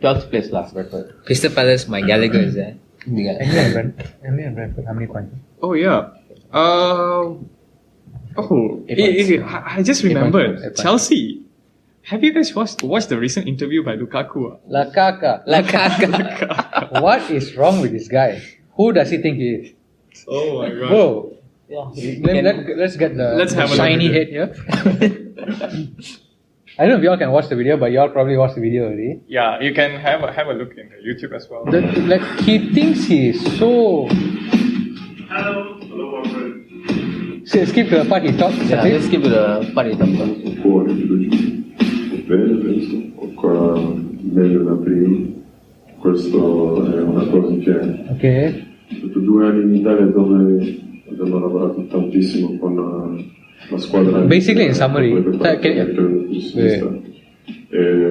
12th place last Brentford. Crystal Palace, my Gallagher is there. Emily and Brentford, how many points? Oh yeah. I just remembered Chelsea. Have you guys watched the recent interview by Lukaku? Lukaku. What is wrong with this guy? Who does he think he is? Oh my god. Whoa. Yeah. Let's get Let's have a shiny look at head here. I don't know if y'all can watch the video, but y'all probably watched the video already. Yeah, you can have a look in the YouTube as well. He thinks he is so. Hello, my friend. So skip to the part he talks. Yeah, let's skip to the part he talks about. Buone, bene, penso. Ancora meglio da prima. Questo è una cosa che Okay. ho fatto 2 anni in Italia dove abbiamo lavorato tantissimo con la squadra. Basically, in summary, è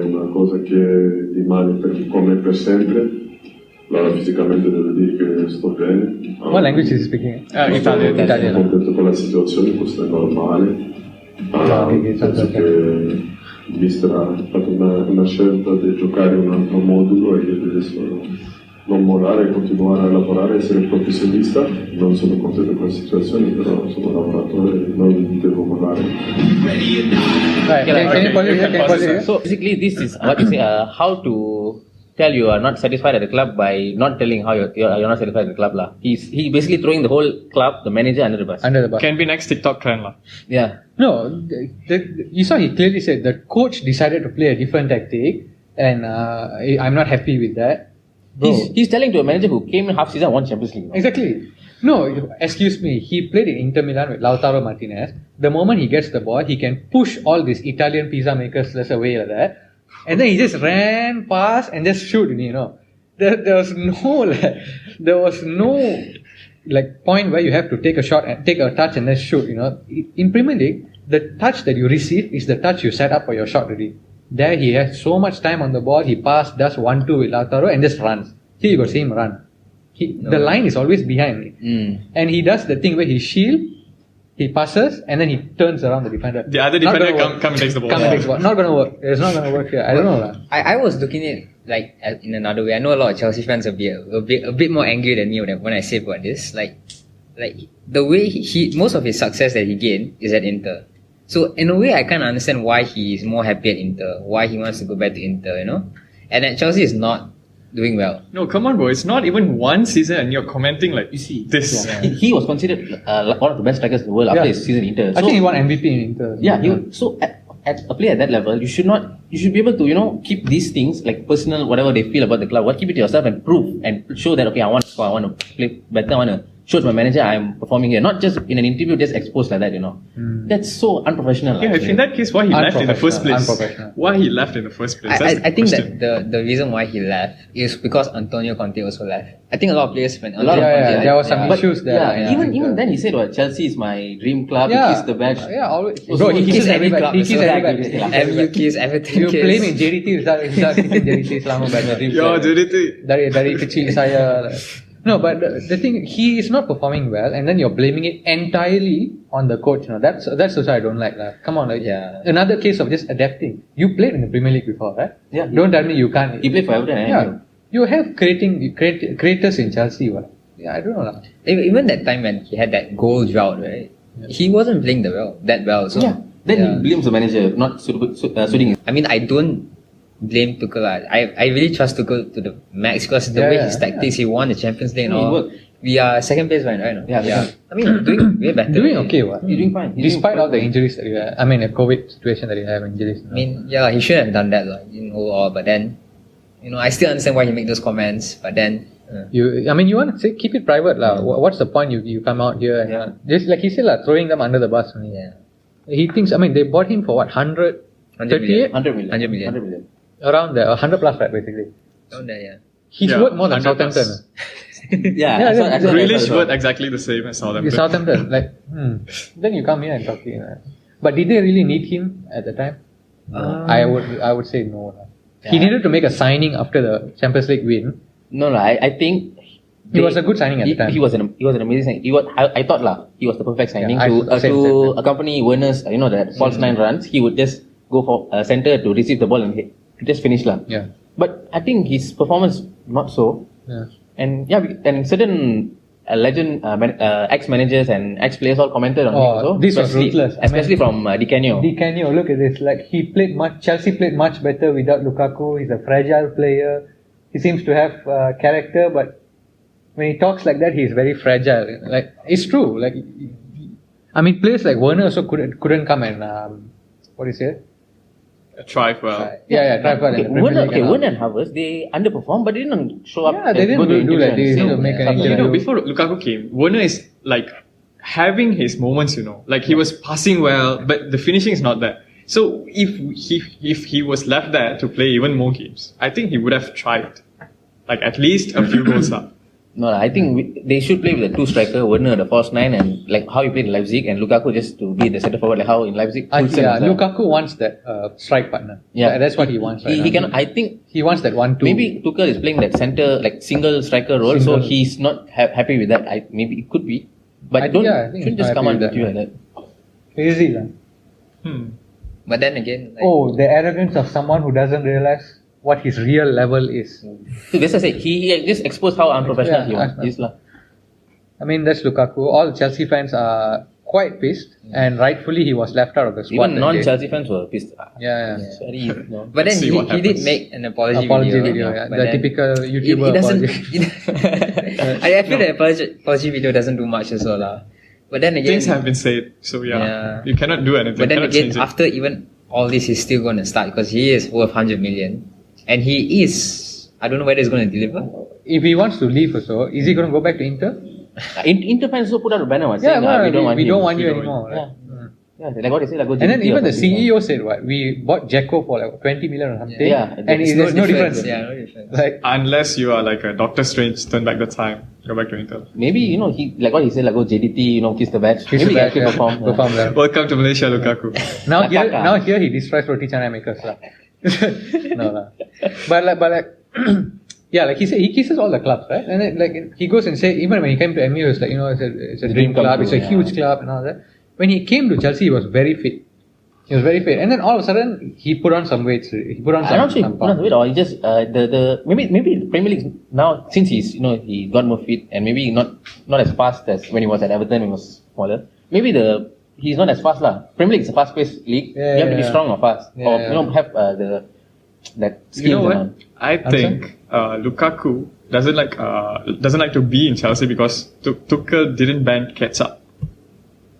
una cosa che rimane come per sempre. Allora fisicamente devo dire che sto bene. What language is he speaking? Italian. Sono contento con la situazione, questo è normale. Penso che il mister ha fatto una scelta di giocare un altro modulo e io adesso non mollare, continuare a lavorare, essere professionista. Non sono contento con la situazione, però sono lavoratore e non devo mollare. Right. Can you pause it? So basically, this is what you say. How to tell you are not satisfied at the club by not telling how you're not satisfied at the club lah. He basically throwing the whole club, the manager under the bus. Under the bus. Can be next TikTok trend lah. Yeah. No, you saw he clearly said the coach decided to play a different tactic, and I'm not happy with that. Bro. He's telling to a manager who came in half season and won Champions League. Exactly. No, excuse me. He played in Inter Milan with Lautaro Martinez. The moment he gets the ball, he can push all these Italian pizza makers away like that. And then he just ran past and just shoot, you know. There was no point where you have to take a shot and take a touch and then shoot, you know. In Premier League, the touch that you receive is the touch you set up for your shot already. There he has so much time on the ball, he passes, does 1-2 with Lautaro and just runs. Here you got to see him run. The line is always behind me. And he does the thing where he shield, he passes, and then he turns around the defender. The other defender come and takes the ball. Not going to work. It's not going to work here. I don't know. I was looking at it like in another way. I know a lot of Chelsea fans will be a bit more angry than me when I say about this. Like the way he most of his success that he gained is at Inter. So in a way, I kind of understand why he is more happy at Inter, why he wants to go back to Inter, you know. And at Chelsea is not doing well. No, come on, bro. It's not even one season, and you're commenting like you see this. Yeah. He was considered one of the best strikers in the world after his season in Inter. I think he won MVP in Inter. Yeah. So at a player at that level, you should be able to keep these things like personal, whatever they feel about the club, keep it to yourself and prove and show that okay, I want to play better, I want to show to my manager I'm performing here, not just in an interview just exposed like that, you know. That's so unprofessional. Yeah, in that case, why he left in the first place? Unprofessional. Why he left in the first place? I think that the reason why he left is because Antonio Conte also left. I think a lot of players went. There was some issues there. Even then he said, "Well, Chelsea is my dream club. He kissed the badge." Yeah, always. Bro, he kisses everybody. He kisses everybody. MU kiss, everything. You play me in JDT, Ustaz kisses JDT selama badge. Yo, JDT. Dari kecil saya. No, but the thing, he is not performing well, and then you're blaming it entirely on the coach. You know, that's also I don't like. Come on, another case of just adapting. You played in the Premier League before, right? Yeah. Don't tell me you can't. He played for Everton. Yeah. You have creators in Chelsea, what? Yeah, I don't know. Even that time when he had that goal drought, right? Yeah. He wasn't playing that well. So then he blames the manager not suiting. I mean, I don't blame Tuchel. I really trust Tuchel to the max because the way his tactics, he won the Champions League and all. We are second place right now. Yeah. I mean, doing way better. Doing okay, what? He's doing fine. Despite all the injuries that you have, I mean, a COVID situation that you have, injuries. I mean, yeah, he shouldn't have done that, like, in overall. But then, I still understand why he make those comments. But then, you want to say keep it private, lah. What's the point? You come out here and just like he said, lah, throwing them under the bus only. yeah, He thinks. I mean, they bought him for what 138 100 million. 100 million. 100 million. around there, 100 plus, right? Basically, Down there, yeah. he's Yeah, worth more than 100 plus. Southampton. Yeah, yeah, Grealish worth exactly the same as Southampton. Southampton, like, then you come here and talk to him. But did they really need him at the time? I would say no. He Yeah. needed to make a signing after the Champions League win. No, I think He was a good signing at the time. He was an amazing signing. I thought he was the perfect signing Yeah, same. to accompany Werner's that false nine runs. He would just go for a center to receive the ball and hit, to just finish lah. Yeah. But I think his performance not so. Yeah. And certain ex-managers and ex-players all commented on him also. This was especially- ruthless. Especially from Di Canio. Di Canio, look at this. Like Chelsea played much better without Lukaku. He's a fragile player. He seems to have character, but when he talks like that, he's very fragile. Like, it's true. Like, I mean, players like Werner also couldn't come and what do you say? Thrive well. Try for Okay, Werner and Havertz, they underperformed, but they didn't show up. Yeah, they as didn't good do like this. interventions. To make an Something interview. Before Lukaku came, Werner is like having his moments, like he was passing well, but the finishing is not there. So if he was left there to play even more games, I think he would have tried, like at least a few goals up. No, I think they should play with the two striker, Werner the false nine, and like how he played in Leipzig, and Lukaku just to be the centre forward, like how in Leipzig. Poulsen was there. Lukaku wants that strike partner. Yeah. That's what he wants. Right He now. cannot. I think He wants that 1-2. maybe Tuchel is playing that centre like single striker role, so Single. he's not happy with that. Maybe it could be, but I don't think shouldn't he's just not come happy on with with you that. like that. Crazy, lah. But then again, like, Oh, the arrogance of someone who doesn't realize what his real level is. So that's what I say. He just exposed how unprofessional he Yeah, is lah. I mean, that's Lukaku. All Chelsea fans are quite pissed, and rightfully he was left out of the squad. Even that non-Chelsea fans were pissed. Yeah. It's very, but then See he what did happens. make an apology, Apology video. video, yeah. But The then typical YouTuber it doesn't. apology. I feel the apology video doesn't do much as well, lah. But then again, Things have been said, so Yeah. you cannot do anything. but then cannot again, change it. after even all this, he's still going to start because he is worth 100 million, and he is. I don't know whether he's going to deliver. If he wants to leave also, is he going to go back to Inter? Inter fans also put out a banner saying, well, we don't want we him. don't want you We don't anymore. Yeah. Right? Yeah, like what they say, like go And then JDT even or the something. CEO said what? We bought Jacko for like 20 million or something. Yeah, and there's there's no difference. Yeah, no difference. Like, Unless you are like a Doctor Strange, turn back the time, go back to Inter. Maybe he like what he said, like go JDT, kiss the badge. Kiss Maybe the he badge, actually yeah. perform. well. Welcome to Malaysia, Lukaku. Now here he destroys roti canai makers lah. No lah. But like yeah, like he said, he kisses all the clubs, right? And then, like he goes and say, even when he came to MU, it's like it's a dream come club, true, it's a yeah. huge club and all that. When he came to Chelsea, he was very fit. He was very fit, and then all of a sudden he put on some weights. He put on I'm not sure some if not wait, or he just maybe the Premier League now since he's he got more fit and maybe not as fast as when he was at Everton when he was smaller. Maybe he's not as fast lah. Premier League is a fast-paced league. Yeah, you have to be yeah. strong or fast, Yeah, or yeah. have that skills. You know what? around. I think Lukaku doesn't like to be in Chelsea because Tuchel didn't ban ketchup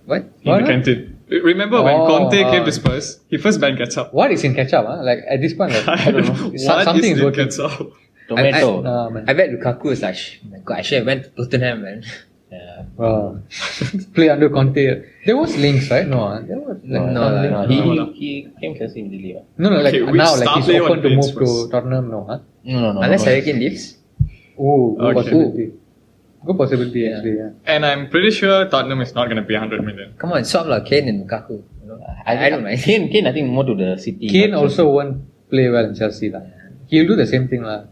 What? in the canteen. Remember when Conte came to Spurs, he first banned ketchup. What is in ketchup? Huh? Like at this point, like, I don't know. What something is is in working. ketchup? Tomato. Man. I bet Lukaku is like, my God, I should have went to Tottenham, man. Yeah. Wow. Play under Conte. There was links, right? No, there was like, No, some no, links. No, he came Chelsea immediately. Right? No, like Okay, which now, star like he's player open on to the move bench to first? Tottenham, no, huh? No. Unless Harry Kane leaves. Oh, good Okay. possibility. Good possibility, actually, yeah. And I'm pretty sure Tottenham is not going to pay 100 million. Come on, swap like Kane and Lukaku. I don't mind. Kane, I think more to the City. Kane but also won't play well in Chelsea. Lah. He'll do the same thing. Lah.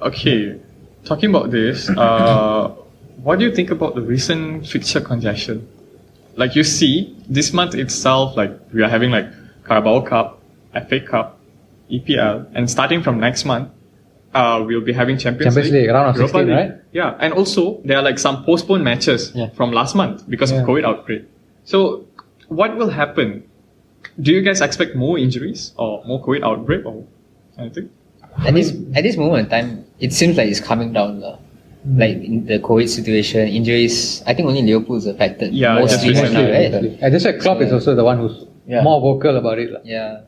Okay, talking about this, what do you think about the recent fixture congestion? Like you see, this month itself, like we are having like Carabao Cup, FA Cup, EPL, and starting from next month, we'll be having Champions League, round of Europa 16, League. right? Yeah, and also there are like some postponed matches Yeah. from last month because Yeah. of COVID outbreak. So, what will happen? Do you guys expect more injuries or more COVID outbreak or anything? At this moment in time, it seems like it's coming down. Like in the COVID situation, injuries. I think only Liverpool's affected Yeah, mostly just right now, recently. right? And that's why Klopp is also the one who's Yeah. more vocal about it. Lah. Yeah.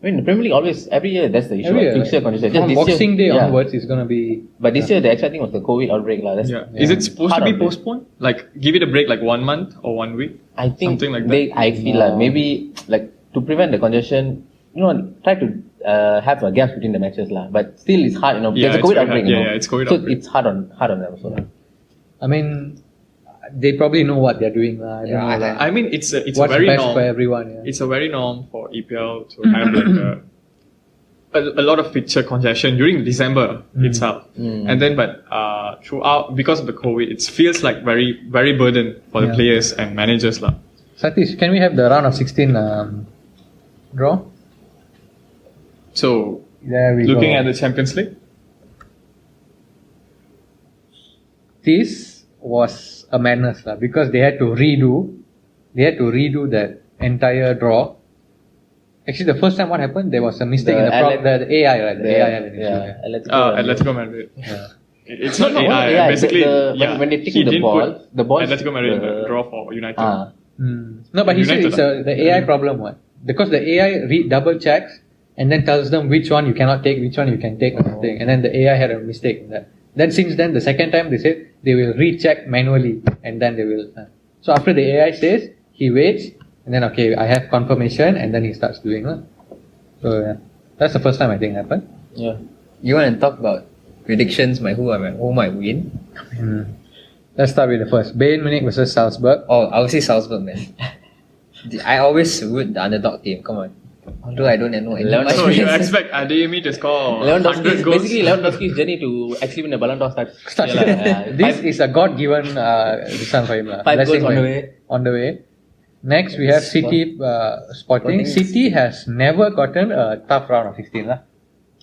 I mean, the Premier League always, every year, that's the issue. Every year, Fixture condition. Just From this Boxing year, Day yeah. onwards, it's gonna be. But this year, the actual thing was the COVID outbreak. That's, Yeah. Is it supposed to hard be outbreak. postponed? Like, give it a break like 1 month or 1 week? I think Something like I feel like maybe like to prevent the congestion, try to have a gap between the matches lah. But still, it's hard, Yeah, There's a it's COVID very outbreak, hard. Yeah, it's COVID so outbreak. it's hard on them also. Lah. I mean, they probably know what they're doing. Lah. I don't know. Lah. I mean, it's a What's very best norm. for everyone. Yeah. It's a very norm for EPL to have like a lot of fixture congestion during December itself. And then, but throughout, because of the COVID, it feels like very, very burden for the Yeah. players and managers. Lah. Satish, can we have the round of 16 draw? So, There we looking go. at the Champions League, This was a madness lah, because they had to redo that entire draw. Actually, the first time what happened, there was a mistake in the AI, right? The AI had an issue. Yeah. Atletico Madrid. Yeah. It's not No, AI. AI, Basically, when they he take the didn't ball, put the ball. Atletico Madrid in the draw for United. No, but he said United, it's the AI problem, what? Because the AI double checks and then tells them which one you cannot take, which one you can take, or something. And then the AI had a mistake in that. Then since then, the second time they said they will recheck manually and then they will. So after the AI says, he waits and then okay, I have confirmation and then he starts doing it. So yeah, that's the first time I think happened. Yeah. You want to talk about predictions? Who might win? Let's start with the first. Bayern Munich versus Salzburg. Oh, I would say Salzburg, man. I always root the underdog team. Come on. Although I don't know any. Lewandowski. So you expect Adeyemi to score 100 goals? Basically, Lewandowski's journey to actually win the Ballon d'Or starts. This is a God-given son for him. 5 Blessing goals on for the him. way. On the way. Next, we have City Sporting. City has never gotten a tough round of 16.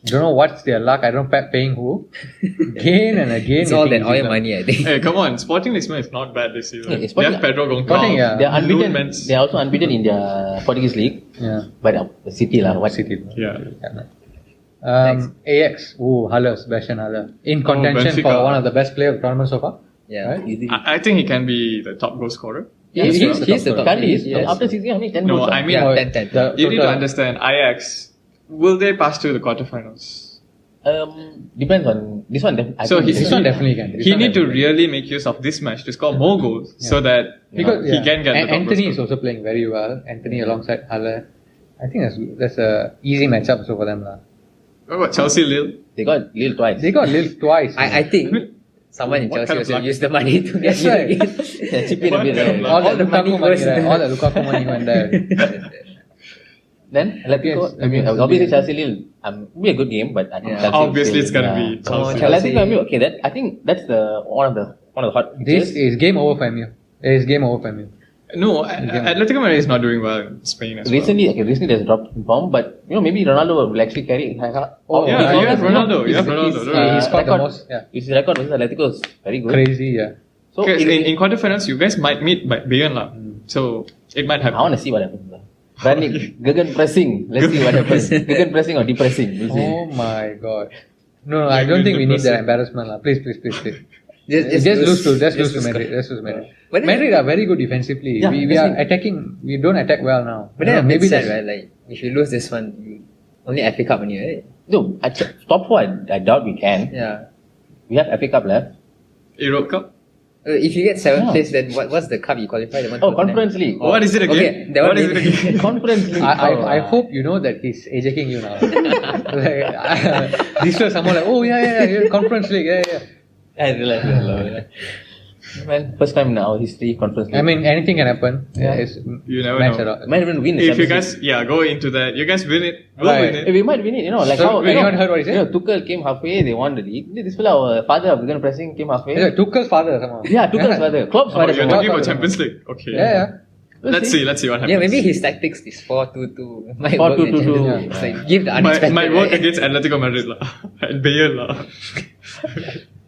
Don't know what's their luck. I don't know paying who. Again and again. It's all that getting oil money, I think. Hey, come on. Sporting Lisbon is not bad this season. Yeah, They Sporting- have Pedro Sporting, Goncalves. yeah. They're unbeaten. Lootmans. They're also unbeaten in their Portuguese league. Yeah. But City lah. What City. Yeah. AX. Oh, Haller, Sebastian Haller. In contention Benfica. for one of the best players of the tournament so far. Yeah. Right? Easy. I think he can be the top goal scorer. He's the top Can't he? yes. After 16, how many? 10 No, goals? I mean, Yeah, Oh, 10. you need to total- understand, Ajax, will they pass to the quarterfinals? Depends on this one. So This one definitely can. This He one need to definitely. really make use of this match to score more goals so that Because he can get the top Anthony goal is also playing very well. Anthony alongside Haller. I think that's a easy matchup also for them. Lah. What about Chelsea Lille? They got Lille twice. They got Lille twice. I think someone in What Chelsea kind of also luck? used the money to get That's right. Yeah, chip in a bit. What? Right? all the the money Lukaku money, goes right? there. All the Lukaku money went there. Then Atletico. Yes, I mean, yes, obviously yes. Chelsea Lille. Be a good game, but I think Yeah. Chelsea Obviously, still, it's gonna be Come on, Chelsea. Chelsea. Atletico, I mean, okay. I think that's the one of the hot. This pictures. is game over for MU. It is game over for MU. No, Atletico Madrid is not doing well in Spain as well. Recently there's a drop in form, but maybe Ronaldo will actually carry. Oh, yeah, he's you have always- Ronaldo. You have Ronaldo. His, don't worry. He scored the record, most. Yeah. his record versus Atletico is very good. Crazy, yeah. So Okay, in quarterfinals, you guys might meet by Bayern lah. So it might I happen. want to see what happens. Rangnick, Gegen pressing. Let's see what happens. Gegen pressing or depressing. We'll see. Oh my god. No, I don't think we need that embarrassment. Lah. Please. Just lose to Madrid. Just lose Madrid. But then- Madrid are very good defensively. Yeah, we are attacking. We don't attack well now. But then maybe maybe sad, that's right? Like if you lose this one, you only FA Cup only, right? No, top 4, I doubt we can. Yeah. We have FA Cup left. Europe Cup? If you get 7th Yeah. place, then what's the cup you qualify? The one Oh, to Conference League. What is it again? Okay, that one What is it is- again? Conference League. I hope you know that he's ejecting you now. This was someone like, oh yeah, Conference League, yeah. I realize. Man, first time in our history, Conference League. I mean, anything can happen. Yeah. It's You never match know. at all. might even win the If you Champions guys, go into that. You guys win it. We'll Right. win League. it. We might win it, like So, how anyone heard what he said? Tuchel came halfway, they won the league. This fellow, our father of Gegen pressing, came halfway. It's like Tuchel's father somehow. Yeah, Tuchel's father. Klopp's Oh, father. you're What talking about about the- Champions League. Okay. Yeah. Let's see what happens. Yeah, maybe his tactics is 4-2-2. Might 4-2-2-2. work in Champions League. Yeah. It's like give the might unexpected. work right? against Atletico Madrid lah. And Bayern lah.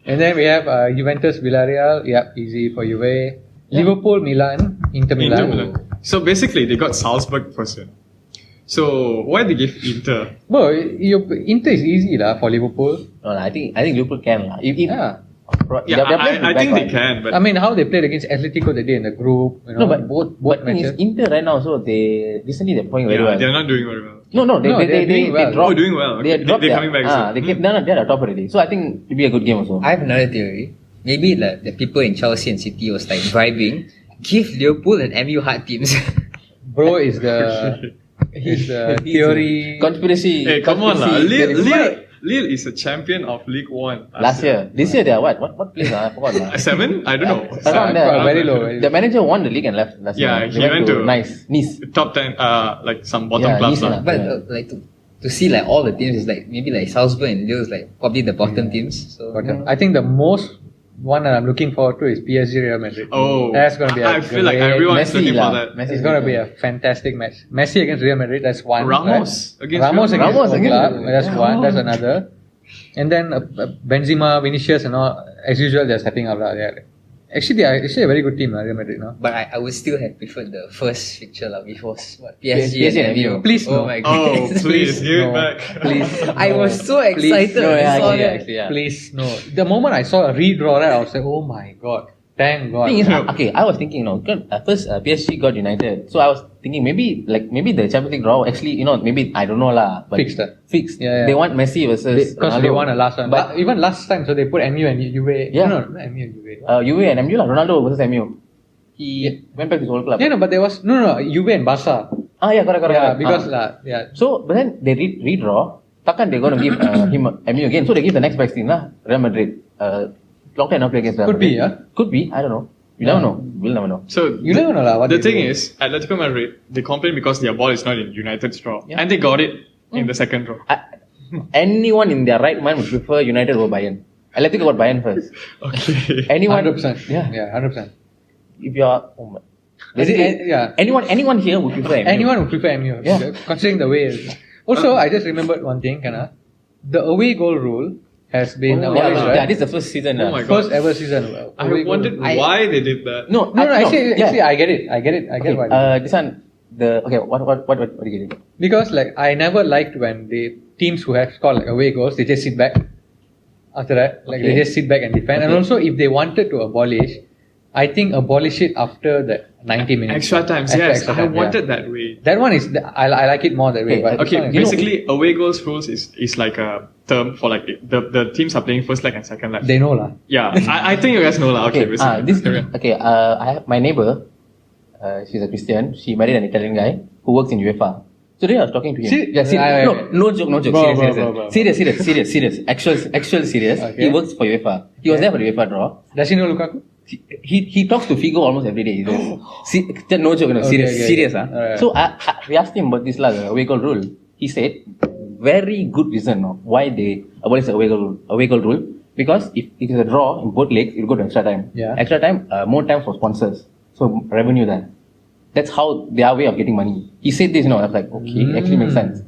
And then we have Juventus, Villarreal. Yep, easy for Juve. Liverpool, Milan, Inter Milan. Inter Milan. So basically, they got Salzburg first. So why they give Inter? Bro, Inter is easy lah for Liverpool. No, I think Liverpool can. If Yeah. Yeah, They're playing I with think back, they right? can, but I mean, how they played against Atletico the day in the group, No, but both thing is, matches. Inter right now, so they recently they're playing very yeah, well. they're not doing very well. No, they're doing well. dropped. Oh, doing well. They Okay. dropped. They're coming back soon. They came, they're at the top already. So I think it'll be a good game also. I have another theory. Maybe like the people in Chelsea and City was like vibing. Give Liverpool and MU hard teams. Bro is the theory. Conspiracy. Hey, come on, lah. conspiracy. Lille is a champion of League One Last year. This year they are what? What place? I forgot. 7? I don't know. Around there. Very low. Very The manager won the league and left last Yeah, year. he They went to- Nice. Top 10, like some bottom Yeah, clubs. Nice, lah. But like to see like all the teams is like maybe like Salzburg and Lille is like probably the bottom teams. So But I think the most one that I'm looking forward to is PSG Real Madrid. Oh, That's going to be I feel like great- everyone's Messi looking lah. for that. Messi It's going to be a fantastic match. Messi against Real Madrid, that's one. Ramos right? against Ramos Real against Ramos against Club, Real that's Madrid. one. That's another. And then Benzema, Vinicius, and all, as usual, they're stepping up. Actually, they are actually a very good team, Real Madrid now. but I would still have preferred the first fixture lah, which was what, PSG PSG and and MU. MU. Please oh no. my Oh, goodness. please, give it no. back. Please. I was so excited No, when I yeah, saw that. actually, yeah. Please, no. The moment I saw a redraw, right, I was like, oh my god. Thank God. Thing is, okay, I was thinking, first PSG got United, so I was thinking maybe the Champions League draw actually, maybe I don't know lah, but Fixed, fixed. Yeah, yeah. They want Messi versus Because they Ronaldo. won the last one. But Even last time, so they put MU and Juve. Yeah. No, not MU and Juve. Juve and MU lah, Ronaldo versus MU. He went back to his old club. Yeah, no, but there was no Juve and Barca. Yeah, correct. Yeah, because Ah. So, but then they redraw. Takkan they're going to give him MU again? So they give the next best team lah, Real Madrid. Long time not play against Real Could be, Madrid. Could be. I don't know. You never know. We'll never know. So You never know lah. What the they thing do. is, Atletico Madrid, they complain because their ball is not in United's draw. Yeah. And they got it in the second draw. Anyone in their right mind would prefer United over Bayern. Atletico got Bayern first. Okay. Anyone? 100%. Yeah. 100%. If you're, Yeah. anyone here would prefer MU. Anyone would prefer MU. Yeah. Considering the way. Also, I just remembered one thing, Kana. The away goal rule has been abolished, right? This is the first season. Oh my God. First ever season. I away goal wondered rule. why they did that. No, Actually, I get it. I get Okay, why. this one, what do you get? Because like I never liked when the teams who have scored like away goals, they just sit back. After that, like they Okay. just sit back and defend. And Okay. also, if they wanted to abolish, I think abolish it after the 90 minutes. Extra times, After yes. extra I time, wanted yeah. that way. That one is I like it more that way. Okay, But this Okay, one is- basically, away goals rules is like a term for like the teams are playing first leg and second leg. they know lah. Yeah, I think you guys know lah. Okay, basically. I have my neighbor, she's a Christian, she married an Italian guy who works in UEFA. Today I was talking to him. No joke. Bro, Serious. Actual serious. Okay. He works for UEFA. He was there for the UEFA draw. Does he know Lukaku? He talks to Figo almost every day. He says, no joke, serious. Okay. Serious. Alright. So we asked him about this the away goal rule. He said, very good reason why they abolished the away goal rule. Because if it is a draw in both legs, it will go to extra time. Yeah. Extra time, more time for sponsors. So revenue there. That's how their way of getting money. He said this, I was like, okay, actually makes sense.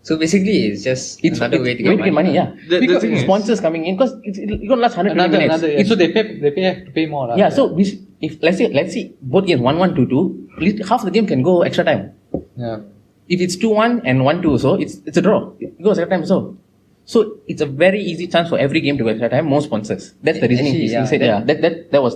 So basically, it's just another way to get money. Yeah. The Because thing is- sponsors coming in, because it's going to last 120 minutes. Another. So they have to pay more lah. Yeah, so if let's say both games 1-1, 2-2, half the game can go extra time. Yeah. If it's 2-1 and 1-2, so it's a draw. It goes extra time so it's a very easy chance for every game to go extra time. More sponsors. That's the reasoning. Actually, He yeah, said that was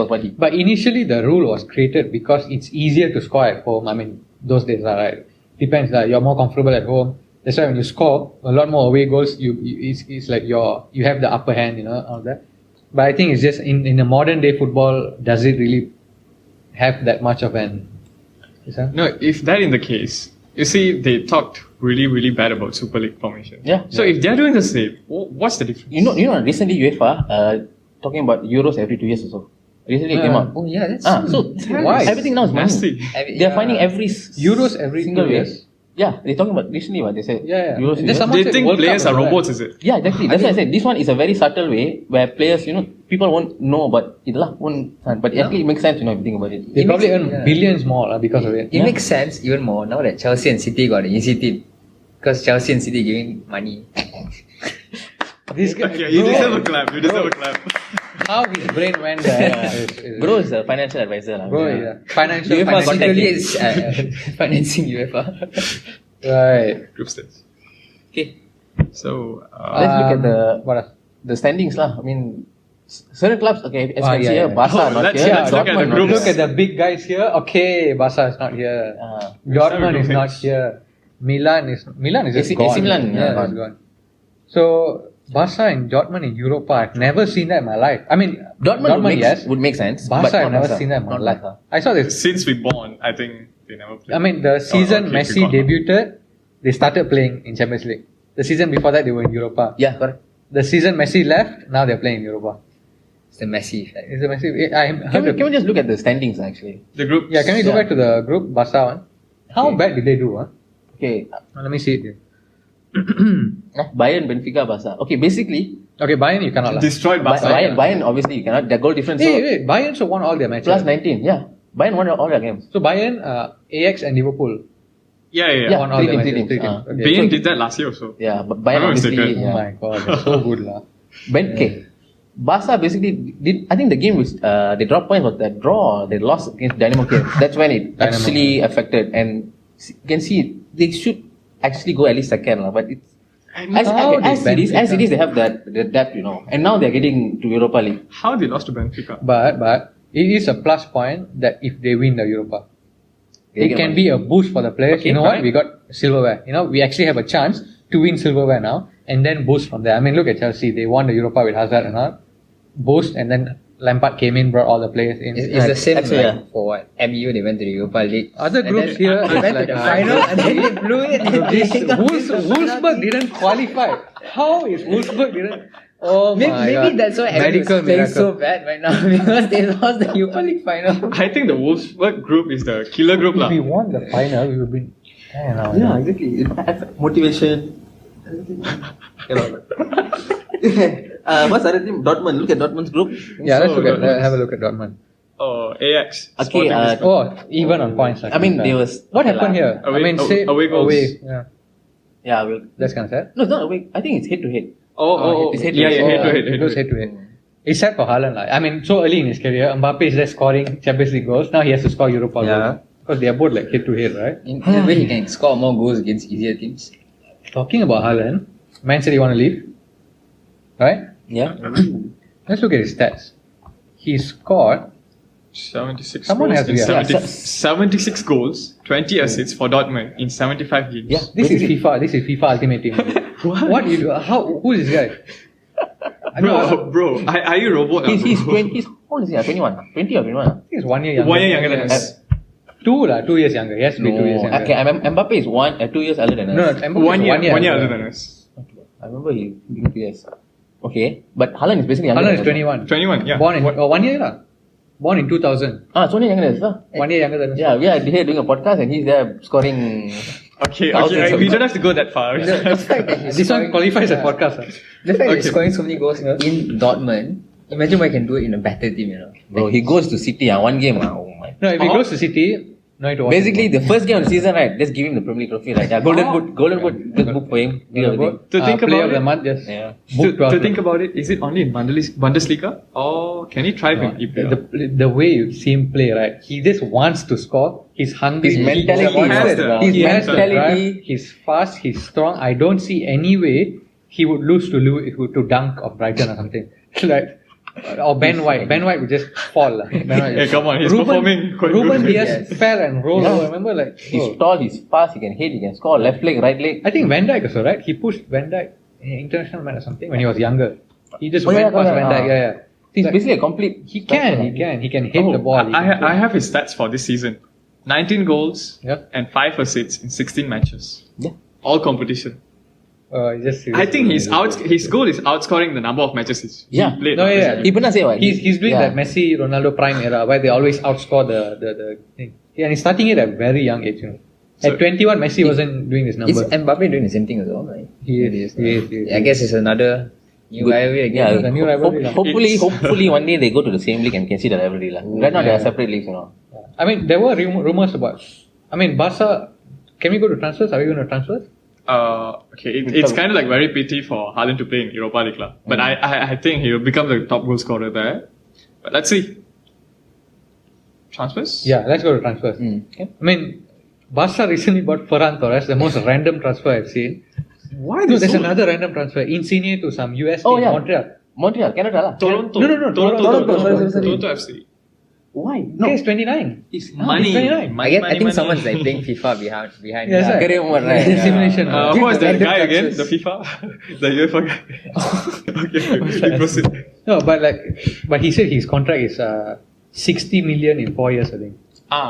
what he. But initially the rule was created because it's easier to score at home. I mean, those days are right. Depends that you're more comfortable at home. That's why when you score a lot more away goals, it's like you have the upper hand, all that. But I think it's just in the modern day football, does it really have that much of an? No, if that in the case, you see, they talked really, really bad about Super League formation. Yeah. So if they're doing the same, what's the difference? You know, recently UEFA talking about Euros every 2 years or so. Recently it came out. Oh yeah, that's So Why? everything now is money. Nasty. They're finding every Euros every single 2 way. years? Yeah, they're talking about recently what they said. Yeah. Euros, And there's Euros. someone They said think World Cup players as are well. robots, is it? Yeah, exactly. That's why I said this one is a very subtle way where players, people won't know about it lah. But actually it makes sense, if you think about it. They probably makes- earn yeah. billions more because of it. It makes sense even more now that Chelsea and City got an easy team. Because Chelsea and City giving money. This guy, Okay, you deserve a clap. You deserve a clap. how his brain went there. Bro is a financial advisor lah. Bro, yeah. Financial. UEFA financial- Secretly, it's financing UEFA. Right. Group stage. Okay. So, Let's look at What else? the standings lah. I mean, Certain clubs, okay, as you can see here, yeah. Barca not let's- here. let's look at the Dortmund not groups. Look here. at the big guys here. Okay, Barca is not here. Dortmund is not here. Milan is just AC gone. Milan, yeah, it's gone. So Barca and Dortmund in Europa, I've never seen that in my life. I mean, Dortmund yes. would make sense. Barca, but I've not never Barca. seen that in my Not life. Barca. I saw this. Since we born, I think they never played. I mean, the season okay, Messi we got- debuted, they started playing in Champions League. The season before that, they were in Europa. Yeah, correct. The season Messi left, now they're playing in Europa. It's the Messi effect. It's a massive. I heard. Can we just look at the standings actually? The group. Yeah, can we go back to the group Barca one? How Okay. bad did they do? Huh? Okay, Let me see it here. Bayern, Benfica, Barca. Okay, basically, Okay, Bayern you cannot. Destroyed Barca. Bayern obviously you cannot. Their goal difference Wait, Bayern so won all their matches. plus 19. Yeah, Bayern won all their games. So Bayern, AX and Liverpool Yeah. Yeah. won all three their teams, matches. three teams. Okay. Bayern So- did that last year also. Yeah, but Bayern I'm not obviously. mistaken. Oh Yeah. my god, they're so good lah. Okay. Barca basically did. I think the game was they dropped points, but that draw they lost against Dynamo Kiev. That's when it Dynamo. actually affected, and you can see they should actually go at least second, lah. But it's How did as it is, Benfica- they have the depth, and now they're getting to Europa League. How they lost to Benfica? But it is a plus point that if they win the Europa, They it get can money. be a boost for the players. Okay, You know what? correct. We got silverware. We actually have a chance to win silverware now and then boost from there. I mean, look at Chelsea. They won the Europa with Hazard and all. Boost, and then Lampard came in, brought all the players in. It's the same Actually, like, for what? MU, they went to the Europa League. Other And groups then here, They it's went like, to the final and then they blew it. This Wolfsburg didn't qualify. How is Wolfsburg didn't? Oh my Maybe god. that's why MU Medical is playing miracle. so bad right now because they lost the Europa League final. I think the Wolfsburg group is the killer group If lah. we won the final, we would be. Yeah, exactly. Motivation. What's the other team? Dortmund. Look at Dortmund's group. Yeah, let's So, have a look at Dortmund. Oh, AX. Okay, Sporting Lisbon. Oh, even on points. I mean, there was. What okay happened lah. here? Away- I mean, say away goals. Yeah, Yeah, well, that's kind of sad. no, it's not away. I think it's head to head. Oh, it's head to yeah, head. head to head. It goes head to head. It's sad for Haaland. Like. I mean, so early in his career, Mbappe is just scoring Champions League goals. Now he has to score Europa goals. Because they are both like head to head, right? In a way, he can score more goals against easier teams. Talking about Haaland, Man City want to leave. Right? Yeah. Let's look at his stats. He scored. 76 Someone goals has to in be- 70, yeah. 76 goals, 20 assists for Dortmund in 75 games. Yeah. This is Basically- FIFA. This is FIFA Ultimate Team. What you do? How? Who is this guy? I know. Bro, are you robot? now, He's bro? 20. He's how old is he? 21. 20 or 21? I think he's 1 year younger. 1 year younger than Yeah. us. 2 years younger. He has to be 2 years younger. Okay, Mbappe is 2 years older than us. No, Mbappe One is year, 1 year younger. older than us. I remember he being 2 years. Okay, but Haaland is basically younger. Haaland than is us. 21. 21, yeah. Born in 1 year lah. Born in 2000. It's only younger than us. Huh? 1 year younger than us. Yeah, we are here doing a podcast and he's there scoring. Okay, Thousands of we don't have to go that far. The fact that he's This one scoring- qualifies as yeah. podcast. The fact that he's Okay. scoring so many goals in Dortmund, imagine what he can do it in a better team. Bro, he goes to City one game. Oh my. No, if he goes to City, no need to watch. Basically, anymore. the first game of the season, right? Just give him the Premier League trophy, right? Yeah, Golden Boot, just book for him. Do everything. To think player about of the it- month, just Yeah. book To think about it, is it only in Bundesliga? Or can he thrive in EPL? the way you see him play, right? He just wants to score. He's hungry. His mentality He has has the- the- his he has the mentality- drive, He's fast. He's strong. I don't see any way he would lose to Dunk or Brighton or something. Like or Ben White. Ben White would just fall. Ben White Hey, come on, he's performing quite Ruben good. Diaz fell and rolled Yeah. over. Remember, like He's oh. tall, he's fast, he can hit, he can score, left leg, right leg. I think Van Dijk also, right? He pushed Van Dijk in an international match or something when he was younger. He just Oh, yeah, went past correct. Van Dijk. Yeah. He's Like, basically a complete. He can hit Oh, the ball. He I can I have his stats for this season. 19 goals Yeah. and 5 assists in 16 matches. Yeah. All competition. just I think his goal is outscoring the number of matches he Yeah. played. No, yeah. He pernah say what? He's doing Yeah. that Messi Ronaldo prime era where they always outscore the thing. Yeah, and he's starting it at a very young age. So- At 21, Messi wasn't doing this Is number. Mbappe doing the same thing as well? Right? He is. I guess it's another new Good. rivalry again. Yeah, It's a new rivalry lah. hopefully one day they go to the same league and can see the rivalry. Right now they are separate leagues, I mean, there were rumors about. I mean, Barca. Can we go to transfers? Are we going to transfers? Okay, it's kind of like very pity for Haaland to play in Europa League. But I think he will become the top goal scorer there. But let's see. Transfers? Yeah, let's go to transfers. Okay. I mean, Barca recently bought Ferran Torres, the most random transfer I've seen. Why No, this there's so- another random transfer. Insigne to some US Oh, team, yeah. Montreal. Montreal, Canada lah. Toronto. No. Toronto. Toronto FC. Why? Okay, it's 29. It's Money. 29. I think someone's like playing FIFA behind. Yes, sir. Carabao, right? It's a simulation. Who was that Random guy again? transfers. The FIFA? The UEFA guy. Okay, proceed. No, but he said his contract is 60 million in 4 years, I think.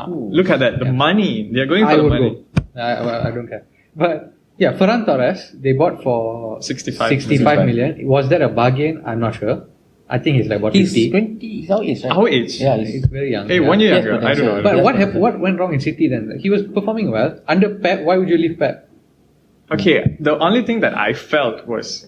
Look at that. The money. They are going for I the would money. go. I don't care. But yeah, Ferran Torres, they bought for 65 million. Was that a bargain? I'm not sure. I think he's like about He's 50. 20. He's our age, right? Our age? Yeah, He's very young. Hey, yeah. 1 year Yes, younger. I don't know. But what went wrong in City then? He was performing well. Under Pep, why would you leave Pep? Okay, the only thing that I felt was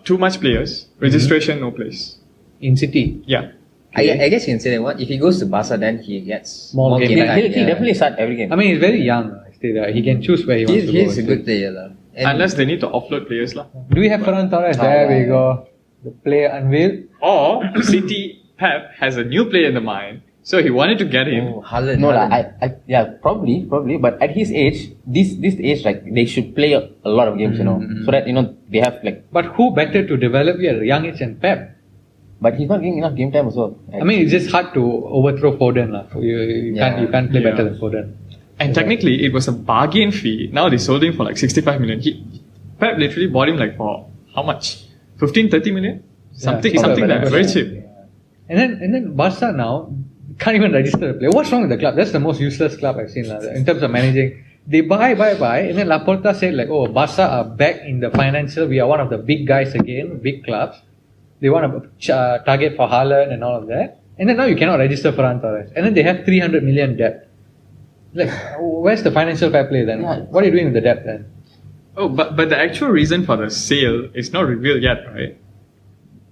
too much players, registration, no place. In City? Yeah. I guess you can say that if he goes to Barca, then he gets More more game game time. time. He'll definitely start every game. I mean, he's very young. Still, he can choose where he wants to go. He's a good player. lah. And Unless they need to offload players. Lah. Do we have Ferran Torres? There we go. The player unveiled. Or City Pep has a new player in the mind, so he wanted to get him. Oh, Haaland. No, lah. Haaland. Yeah, probably. But at his age, this age, like they should play a lot of games, so that they have like. But who better to develop you at a young age than Pep? But he's not getting enough game time also. I mean, it's just hard to overthrow Foden. Lah. You can't play better than Foden. And technically, it was a bargain fee. Now they sold him for like 65 million. Pep literally bought him like for how much? 15, 30 million? Something cheaper, like that. but- Very cheap. And then Barca now can't even register a player. What's wrong with the club? That's the most useless club I've seen in terms of managing. They buy, and then Laporta said like, oh, Barca are back in the financial. We are one of the big guys again, big clubs. They want to target for Haaland and all of that. And then now you cannot register Ferran Torres. And then they have 300 million debt. Like, where's the financial fair play then? Yeah. What are you doing with the debt then? Oh, but the actual reason for the sale is not revealed yet, right?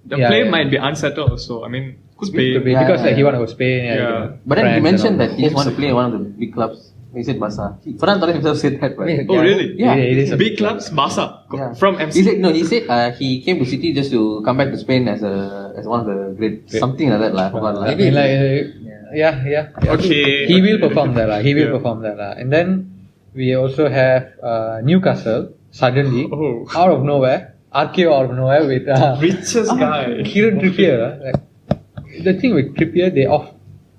The Yeah, player yeah. might be unsettled also. I mean, Could Spain. be, Yeah, because yeah, like he yeah. want to go Spain. Yeah. But then he France mentioned and all that he just want to play in one of the big clubs. He said Barca. Ferran Torres himself said that, right? Oh, really? Yeah. It is a Big clubs, Barca. Yeah. From MC. He said he came to City just to come back to Spain as one of the great something like that lah. I forgot lah. I mean, like, yeah. Okay. He will perform there lah. He will Yeah. perform there lah. And then we also have Newcastle suddenly Oh. out of nowhere, RKO out of nowhere with Richest guy. Kieran Trippier. Like, the thing with Trippier,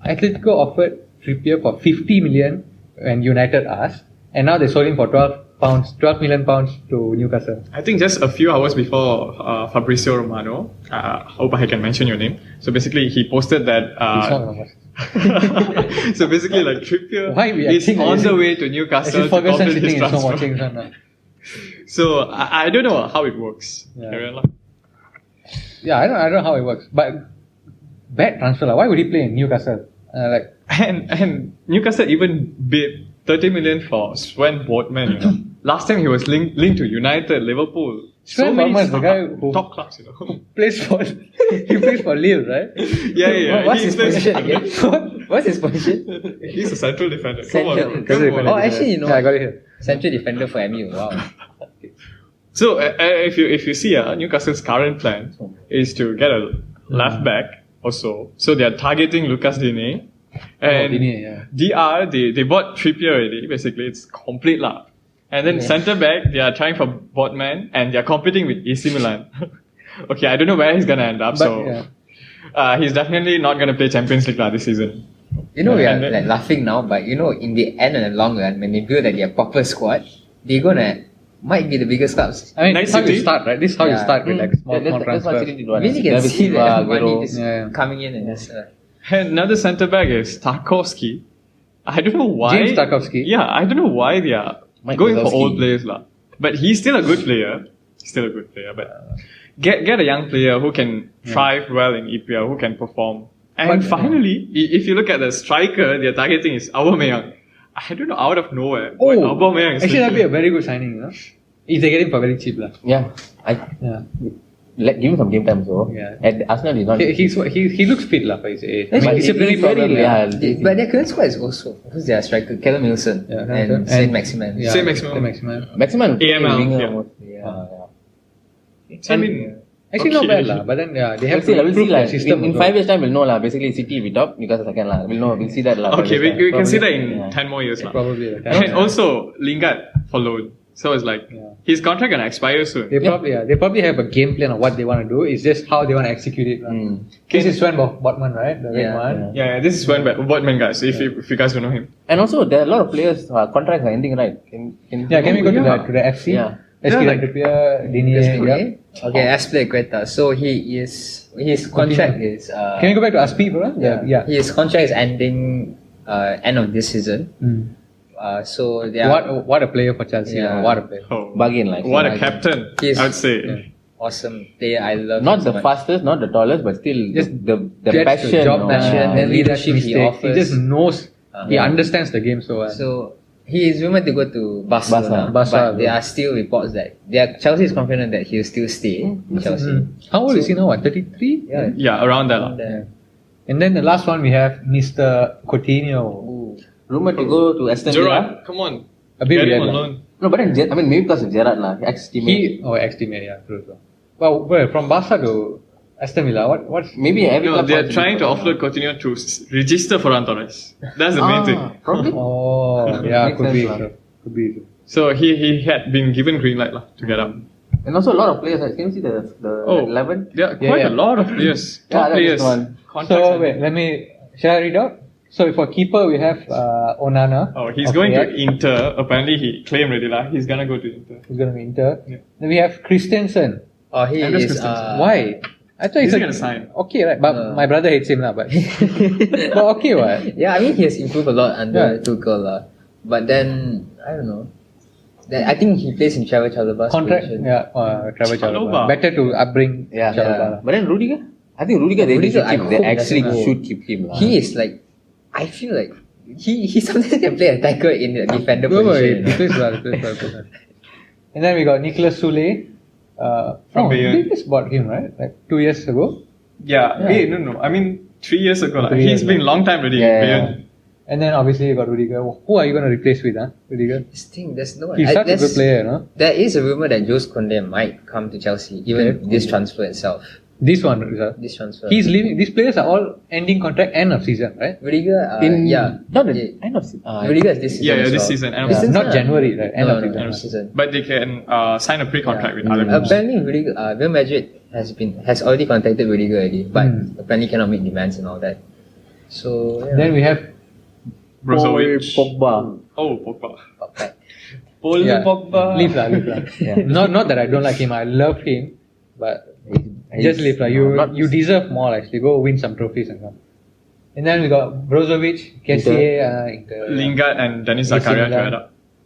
Atletico offered Trippier for 50 million when United asked, and now they sold him for 12 million pounds to Newcastle. I think just a few hours before Fabrizio Romano, hope I can mention your name. So basically, he posted that. He's not gonna So basically, like Trippier Why we is acting on as the if- way to Newcastle to Ferguson complete sitting his in home transfer. watching this one now. So I don't know how it works. Yeah. Carry on lah. Yeah, I don't know how it works, but bad transfer lah. Why would he play in Newcastle? And Newcastle even bid 30 million for Sven Botman. Last time he was linked to United, Liverpool. Sven many Botman is the guy who- top clubs. plays for he plays for Lille, right? Yeah. What's He his plays- position again? What's his position? He's a central defender. Central- Come on. Oh, actually, Yeah, I got it here. Central defender for MU. Wow. So if you see Newcastle's current plan is to get a left back also. So they are targeting Lucas Digne. And Digne, yeah. DR, they bought Trippier already. Basically, it's complete lah. And then centre back, they are trying for Botman, and they are competing with AC Milan. Okay, I don't know where he's gonna end up. He's definitely not gonna play Champions League this season. We are And then- like laughing now, but in the end and the long run, when they build their proper squad, they're might be the biggest clubs. I mean, Nice this is how you City. start, right? This is how you Yeah. start with like small That's what transfers. City did one. Really can David see Silva, that money Aguero. just Yeah. coming in and just. And another centre back is Tarkowski. I don't know why. James Tarkowski. Yeah, I don't know why they are Mike going for Wazowski. old players lah. But he's still a good player. But get a young player who can thrive well in EPL, who can perform. And But, finally, if you look at the striker, they're targeting is Aubameyang. I don't know, out of nowhere. Oh, but Aubameyang is actually that'd be a very good signing, if they get him for very cheap lah. Yeah, Yeah. give him some game time so. Yeah. At Arsenal, he's not. He looks fit lah for his age. I But mean, he- disciplinary he's very- problem. yeah. But their current squad is also who's their striker? Callum Wilson and Saint Maximin. Yeah, Saint Maximin. Saint Maximin. Maximum. AML, winger yeah. almost. Yeah. I mean, Actually okay. not bad lah, but then they have We'll see, to we'll see improve lah. their system. In also. 5 years time, we'll know lah. Basically, City we top, Newcastle second lah. We'll see that lah. okay, we can see that in Yeah. 10 more years lah. Probably. And also, Lingard for loan. So it's like his contract gonna expire soon. They probably have a game plan of what they want to do. It's just how they want to execute it. This is Sven Botman, right? The red one. Yeah, this is Sven Botman, guys. If you guys don't know him. And also, there are a lot of players contracts are ending, right? Can we go to the FC? Yeah. Dinier. Okay, Azpilicueta. So his contract is. Can you go back to Aspi, bro? Yeah. His contract is ending end of this season. So they are what a player for Chelsea. Yeah. What a player. Oh, bargain, like what a captain! He's- I would say. awesome player. I love not him so the much. fastest, not the tallest, but still Just the Gets passion. the job you know. passion, the leadership he mistake. offers. He just knows. He understands the game so well. So he is rumored to go to Barcelona, Barca, but there are still reports that Chelsea is confident that he'll still stay in Chelsea. How old is he now? What, 33? Yeah. Yeah, around that. Yeah. And then the last one we have Mr. Coutinho. Rumored to go to Aston Villa. Gerrard, come on. A bit Get him weird. alone. No, but then maybe because of Gerrard lah, ex-teammate. Ex-teammate, yeah, true. Well, from Barca to Aston Villa, what's Maybe every No, club they're wants trying to offload Coutinho to register Ferran Torres. That's the main thing. Probably. Oh, yeah, Makes could sense be. lah. Could be. So he had been given green light to get up. And also a lot of players. Right? Can you see the 11? There are quite a lot of players. Top that's players. one. Contracts So and- wait, shall I read out? So for keeper we have Onana. Oh, he's of going to Ajax. Inter. Apparently he claimed already lah. He's gonna go to Inter. He's going to be Inter. Yeah. Then we have Christensen. Oh, he Andres is. Christensen. Why? I thought He's he's gonna sign. okay, right? But my brother hates him lah. But but okay, what? Yeah, I mean he has improved a lot under Yeah. Tuchel lah. But then I don't know. I think he plays in Trevor Chalobah's Contract, position. Trevor Chalobah. Chalobah. Better to upbring Yeah. Chalobah. But then Rudiger? I think Rudiger, they Rudiger, I should keep, they hope actually doesn't go. should keep him lah. He is like, I feel like he sometimes can play attacker in the defender position. He plays well. And then we got Nicolas Soule. From Bayern. They just bought him, right? Like 2 years ago. Yeah. Hey, no. I mean, 3 years ago. Like, 3 years he's been long time already. Yeah. Bayern. And then obviously you got Rudiger. Who are you going to replace with, Rudiger? This thing, there's no one. He's such a there's- good player, no? There is a rumor that Jose Conde might come to Chelsea, even this transfer itself. This one, Rizal. This transfer. He's leaving. These players are all ending contract end of season, right? Rudiger, Not the yeah. end of Rudiger is this season. Yeah, as this well. season. And This season, Not ah. January, right? End No, of no, season. end of season. But they can sign a pre-contract with other clubs. Apparently, Rudiger, Real Madrid has already contacted Rudiger already, but apparently cannot meet demands and all that. So yeah. Then we have Brozovic. Pogba. Oh, Pogba. Okay. Paul yeah, Pogba. leave lah. Yeah. Not that I don't like him. I love him, but just leave lah. You deserve more actually. Go win some trophies and come. And then we got Brozovic, Kessie, Lingard and Dennis AC Zakaria Milan. together.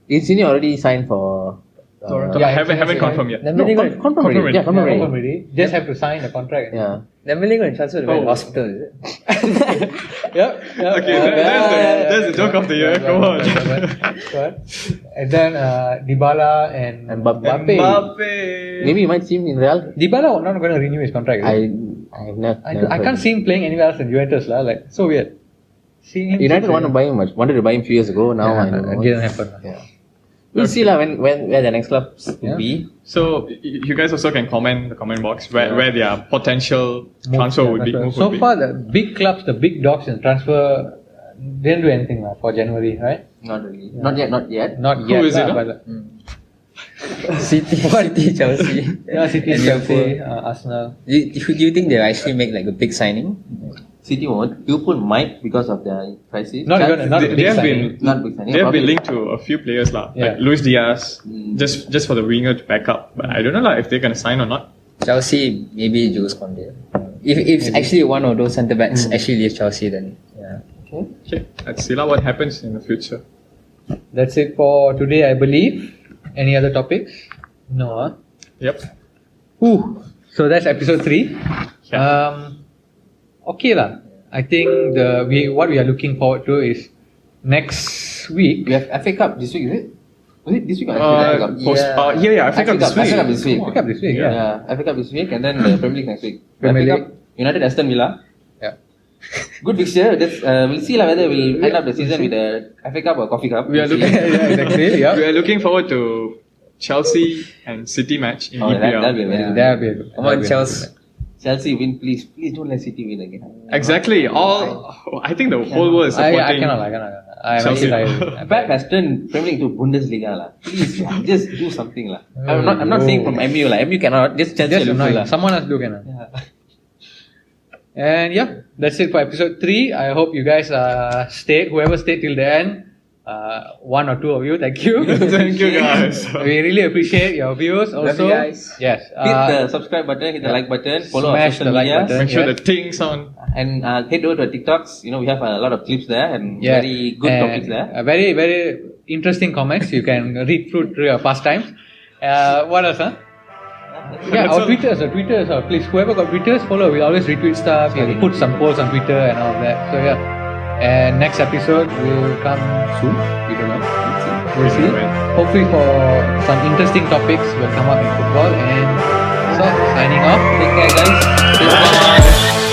Insigne already signed for Toronto. Yeah, haven't actually, confirmed yet. Dembele going confirm already. Yeah, confirm confirm already. already. Just have to sign the contract. Yeah. Dembele going to transfer to the hospital, is it? Yep. Okay, that's the joke of the year. Come on. And then Dybala and Mbappe. Mbappe. Maybe you might see him in Real. Dybala not going to renew his contract. Is it? I've never I heard. can't see him playing anywhere else than Juventus lah. Like so weird. Seeing him United wanted to buy him a few years ago. Now I don't know. it didn't happen. Yeah. We'll see lah when where the next club will be. So you guys also can comment in the comment box where their potential transfer would be. move So would be. far, the big clubs, the big dogs in transfer didn't do anything lah for January, right? Not really. Not yet. Not Who yet. is it, lah, no? but, City, Chelsea. yeah, City, And Chelsea, Arsenal. Do you think they'll actually make like a big signing? City won't. Liverpool might because of their crisis. Not they big have signing. been Not big signing. they have been Probably. linked to a few players lah, Yeah. like Luis Diaz, just for the winger to back up. But I don't know lah if they're gonna sign or not. Chelsea, maybe Jose Conde. If actually one of those centre backs actually leaves Chelsea, then yeah. Okay, let's see lah what happens in the future. That's it for today, I believe. Any other topics? No, huh? Yep. Ooh. So that's episode 3. Okay lah. I think what we are looking forward to is next week. We have FA Cup this week, is it? Was it this week or FA Cup? I think FA Cup this week. this week. Pick up this week, yeah. Yeah, FA Cup this week and then the Premier League next week. Premier FA League. Cup, United Aston Villa. Yeah. Good fixture. We'll see lah whether we'll end up the season with the FA Cup or Coffee Cup. We are We'll see. looking. Yeah, exactly. Yeah. We are looking forward to Chelsea and City match in Oh, EPL. that'll be very good. That'll be a good. Come on, Chelsea. Chelsea win, please don't let City win again. Exactly. I think the whole world is I supporting. cannot. I'm Chelsea. actually Pep has turned Premier League to Bundesliga lah. Please just do something lah. I'm not saying from MU lah. MU cannot. Just Chelsea just Liverpool lah. someone else do can. Yeah. And yeah, that's it for episode 3. I hope you guys stayed. Whoever stayed till the end, one or two of you, thank you. Thank you guys. We really appreciate your views. Also, you guys. yes, Hit the subscribe button, hit the like button, follow our Smash social the like media, button. Make sure Yeah. the thing's on. and head over to our TikToks. We have a lot of clips there and yeah, very good and, topics there. Very very interesting comments. You can read through your pastimes. What else? Huh? Yeah, That's our all. Twitters. Please, whoever got Twitters, follow. We always retweet stuff. We put some polls on Twitter and all of that. So yeah. And next episode will come soon. We don't know. We'll see. Hopefully for some interesting topics will come up in football. And so signing off. Take care, guys. Bye.